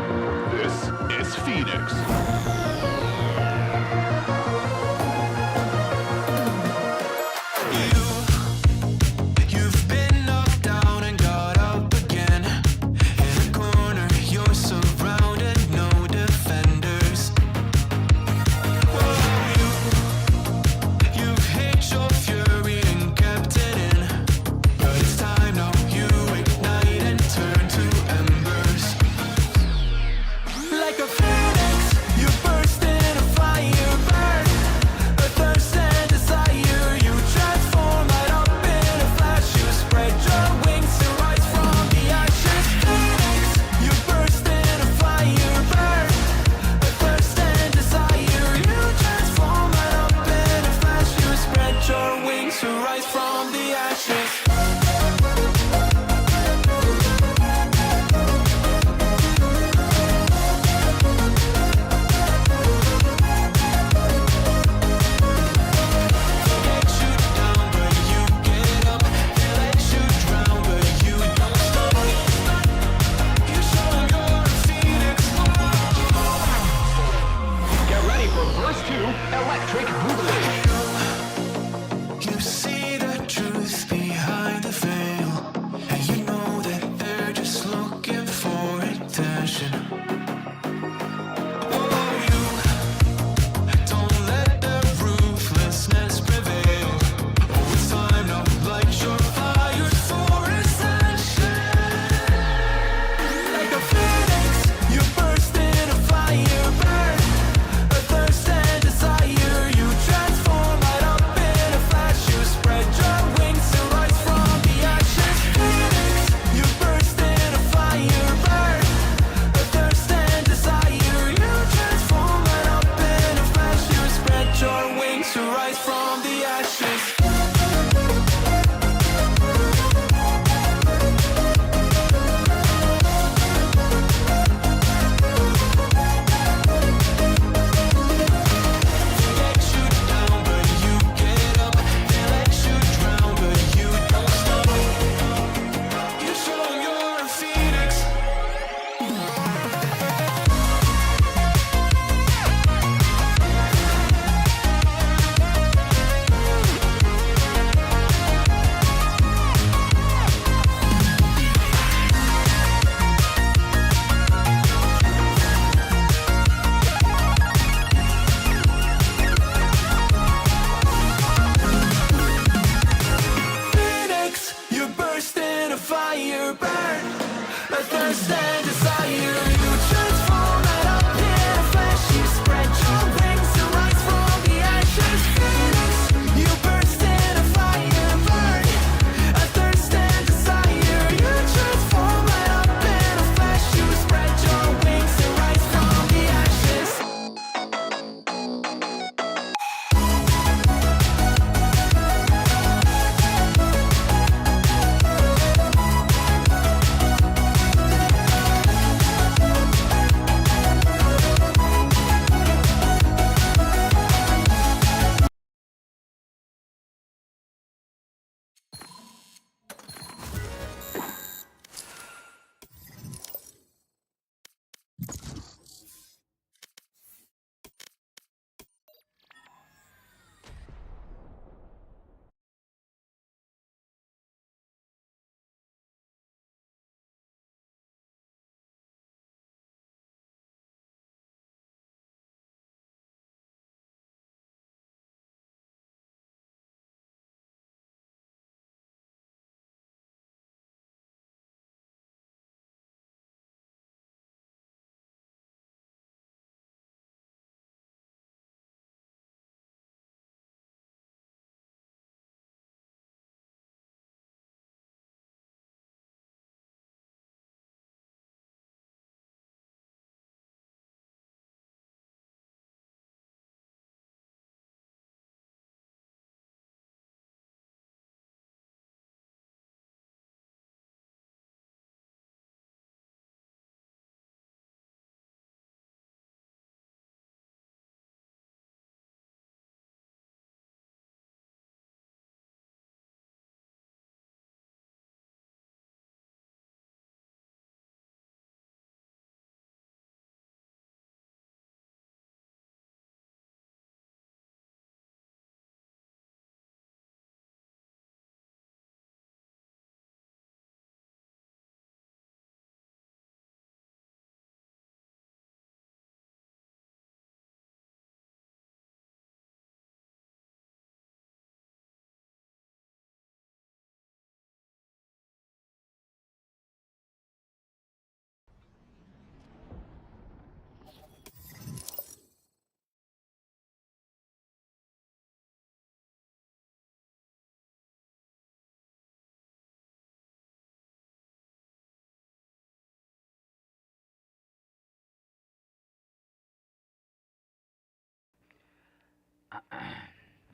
This is Phoenix. You've been knocked down and got up again. In a corner, you're surrounded, no defenders. You've hid your fury and kept it in. But it's time now, you ignite and turn to embers. Like a phoenix, you burst in a fire burn. A thirst and desire, you transform right up in a flash. You spread your wings to rise from the ashes. Phoenix, you burst in a fire burn. A thirst and desire, you transform right up in a flash. You spread your wings to rise from the ashes. Get ready for verse 2, Electric Boogaloo. You see the truth behind the veil, and you know that they're just looking for attention. Oh, you don't let the ruthlessness prevail. Oh, it's time now, light your fires for ascension. Like a phoenix, you burst in a fire burn. A thirst and desire, you transform right up in a flash. You spread your wings to rise from the ashes. Phoenix, you burst in a fire burn. A thirst and desire, you transform right up in a flash. You spread your wings to rise from the ashes. Phoenix, you burst in a fire burn. A thirst and desire, you transform right up in a flash. You spread your wings to rise from the ashes. Phoenix, you burst in a fire burn. A thirst and desire, you transform right up in a flash. You spread your wings to rise from the ashes.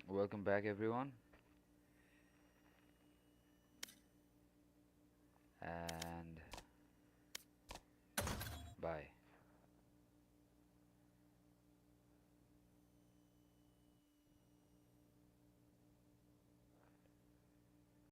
Welcome back, everyone.